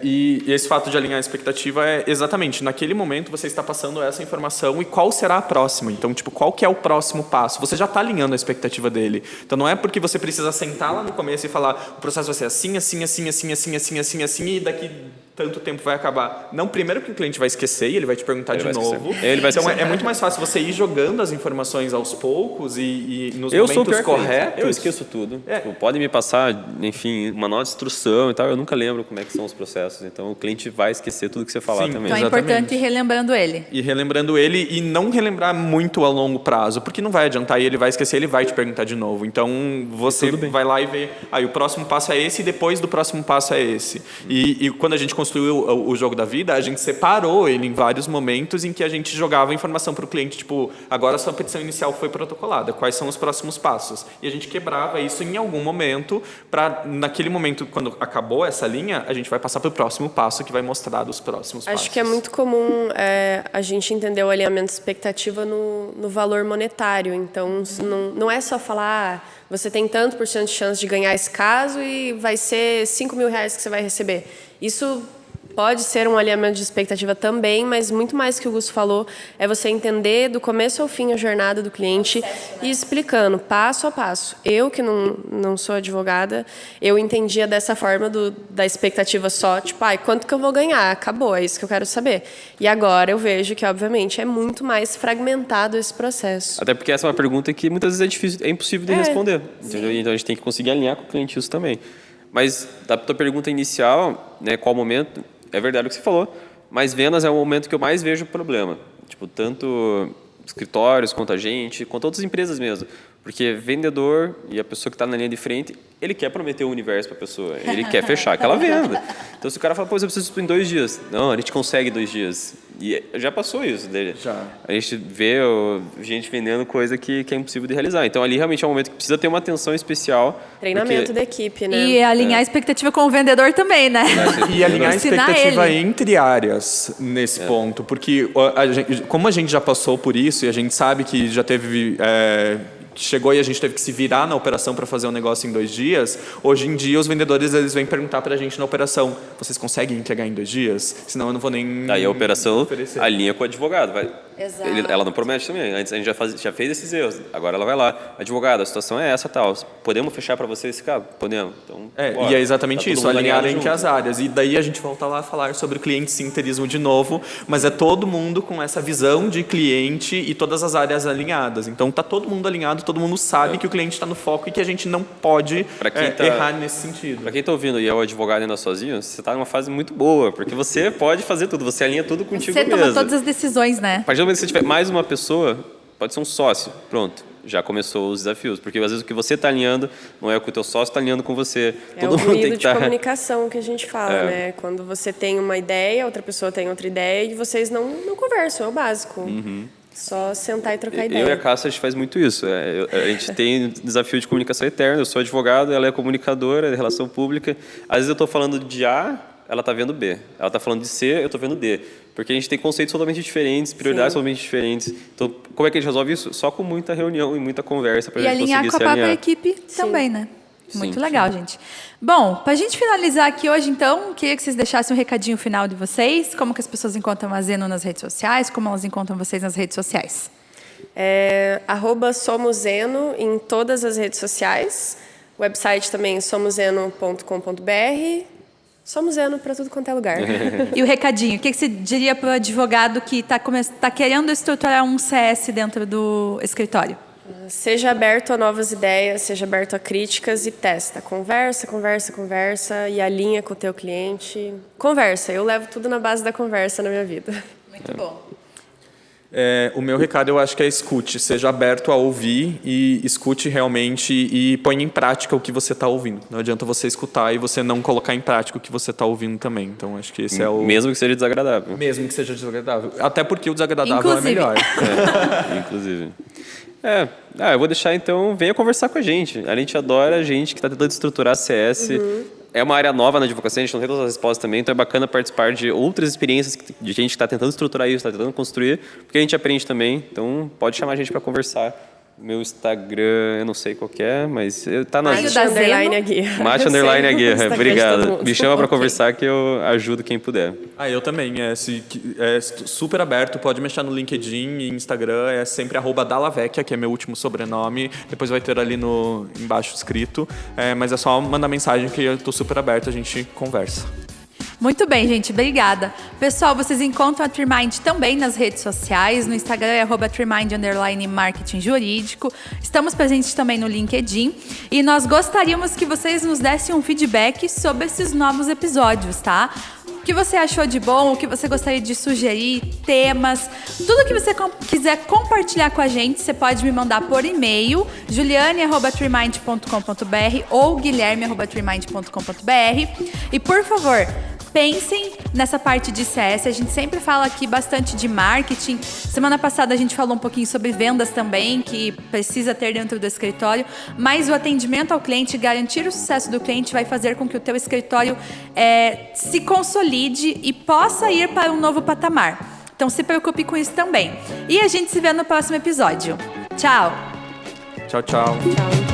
E esse fato de alinhar a expectativa é exatamente, naquele momento você está passando essa informação e qual será a próxima. Então, qual que é o próximo passo? Você já está alinhando a expectativa dele. Então, não é porque você precisa sentar lá no começo e falar o processo vai ser assim, assim, assim, assim, assim, assim, assim, assim e daqui tanto tempo vai acabar. Não, primeiro que o cliente vai esquecer e ele vai te perguntar de novo. Então, é muito mais fácil você ir jogando as informações aos poucos e nos momentos corretos. Eu esqueço tudo. Pode me passar, enfim, uma nota de instrução e tal, eu nunca lembro como é que são os processos. Então, o cliente vai esquecer tudo que você falar também. Então, é importante ir relembrando ele. E relembrando ele e não relembrar muito a longo prazo, porque não vai adiantar e ele vai esquecer, ele vai te perguntar de novo. Então, você vai lá e vê, o próximo passo é esse e depois do próximo passo é esse. E quando a gente construiu o jogo da vida, a gente separou ele em vários momentos em que a gente jogava informação para o cliente, tipo, agora a sua petição inicial foi protocolada, quais são os próximos passos? passos. E a gente quebrava isso em algum momento, para naquele momento, quando acabou essa linha, a gente vai passar para o próximo passo, que vai mostrar os próximos passos. Acho que é muito comum a gente entender o alinhamento de expectativa no valor monetário. Então, não é só falar, você tem tanto por cento de chance de ganhar esse caso e vai ser R$5.000 que você vai receber. Isso pode ser um alinhamento de expectativa também, mas muito mais que o Gusto falou é você entender do começo ao fim a jornada do cliente e explicando passo a passo. Eu, que não sou advogada, eu entendia dessa forma da expectativa só, tipo, quanto que eu vou ganhar? Acabou, é isso que eu quero saber. E agora eu vejo que, obviamente, é muito mais fragmentado esse processo. Até porque essa é uma pergunta que muitas vezes é impossível de responder. Entendeu? Então a gente tem que conseguir alinhar com o cliente isso também. Mas da tua pergunta inicial, né, qual momento... É verdade o que você falou, mas vendas é o momento que eu mais vejo problema. Tipo, tanto escritórios quanto a gente, quanto outras empresas mesmo. Porque vendedor e a pessoa que está na linha de frente, ele quer prometer o universo para a pessoa. Ele quer fechar aquela venda. Então, se o cara fala, eu preciso em 2 dias. Não, a gente consegue 2 dias. E já passou isso dele. Já. A gente vê gente vendendo coisa que é impossível de realizar. Então, ali realmente é um momento que precisa ter uma atenção especial. Treinamento da equipe, né? E alinhar a expectativa com o vendedor também, né? E alinhar a expectativa entre áreas nesse ponto. Porque como a gente já passou por isso e a gente sabe que já teve... chegou e a gente teve que se virar na operação para fazer um negócio em 2 dias, hoje em dia os vendedores eles vêm perguntar para a gente na operação, vocês conseguem entregar em 2 dias? Senão eu não vou nem Aí a operação oferecer. alinha com o advogado. Exato. Ela não promete também. Antes a gente já fez esses erros. Agora ela vai lá. Advogado, a situação é essa, tal. Podemos fechar para você esse caso? Podemos. Então, e é exatamente tá isso, alinhar entre junto. as áreas. E daí a gente volta lá a falar sobre o cliente sinterismo de novo, mas é todo mundo com essa visão de cliente e todas as áreas alinhadas. Então tá todo mundo alinhado, todo mundo sabe que o cliente está no foco e que a gente não pode errar nesse sentido. Para quem está ouvindo e é o advogado ainda sozinho, você está numa fase muito boa, porque você pode fazer tudo, você alinha tudo contigo mesmo. Você toma todas as decisões, né? A partir do momento que você tiver mais uma pessoa, pode ser um sócio, pronto. Já começou os desafios, porque às vezes o que você está alinhando não é o que o teu sócio está alinhando com você. Todo o ruído de comunicação que a gente fala, né? Quando você tem uma ideia, outra pessoa tem outra ideia e vocês não conversam, é o básico. Só sentar e trocar ideia. Eu e a Cássia, a gente faz muito isso. A gente tem desafio de comunicação eterna. Eu sou advogado, ela é comunicadora de relação pública. Às vezes eu estou falando de A, ela está vendo B. Ela está falando de C, eu estou vendo D. Porque a gente tem conceitos totalmente diferentes, prioridades totalmente diferentes. Então, como é que a gente resolve isso? Só com muita reunião e muita conversa para a gente conseguir se alinhar. E alinhar com a própria equipe também, né? Muito legal, gente. Bom, para a gente finalizar aqui hoje, então, queria que vocês deixassem um recadinho final de vocês. Como que as pessoas encontram a Zeno nas redes sociais? Como elas encontram vocês nas redes sociais? @somozeno em todas as redes sociais. O website também somozeno.com.br. Somos Zeno para tudo quanto é lugar. E o recadinho, o que você diria para o advogado que está querendo estruturar um CS dentro do escritório? Seja aberto a novas ideias, seja aberto a críticas e testa. Conversa e alinha com o teu cliente. Conversa, eu levo tudo na base da conversa na minha vida. Muito bom. O meu recado eu acho que é escute, seja aberto a ouvir e escute realmente e ponha em prática o que você está ouvindo. Não adianta você escutar e você não colocar em prática o que você está ouvindo também. Então acho que esse é o... Mesmo que seja desagradável. Mesmo que seja desagradável. Até porque o desagradável é melhor. Inclusive. Eu vou deixar então, venha conversar com a gente. A gente adora gente que está tentando estruturar CS. É uma área nova na advocacia, a gente não tem todas as respostas também, então é bacana participar de outras experiências de gente que está tentando estruturar isso, está tentando construir, porque a gente aprende também. Então, pode chamar a gente para conversar. Meu Instagram, eu não sei qual que é, mas está na... _Mate_Aguirre. Obrigado. Me chama para conversar que eu ajudo quem puder. Eu também. É super aberto, pode mexer no LinkedIn e Instagram, é sempre @dallavecchia, que é meu último sobrenome. Depois vai ter ali embaixo escrito. Mas é só mandar mensagem que eu estou super aberto, a gente conversa. Muito bem, gente. Obrigada. Pessoal, vocês encontram a Trimind também nas redes sociais. No Instagram é @Trimind_marketing jurídico. Estamos presentes também no LinkedIn. E nós gostaríamos que vocês nos dessem um feedback sobre esses novos episódios, tá? O que você achou de bom, o que você gostaria de sugerir, temas, tudo que você quiser compartilhar com a gente, você pode me mandar por e-mail, juliane@trimind.com.br ou guilherme@trimind.com.br. E, por favor, pensem nessa parte de CS. A gente sempre fala aqui bastante de marketing. Semana passada a gente falou um pouquinho sobre vendas também, que precisa ter dentro do escritório. Mas o atendimento ao cliente, garantir o sucesso do cliente, vai fazer com que o teu escritório se consolide e possa ir para um novo patamar. Então se preocupe com isso também. E a gente se vê no próximo episódio. Tchau! Tchau, tchau. Tchau.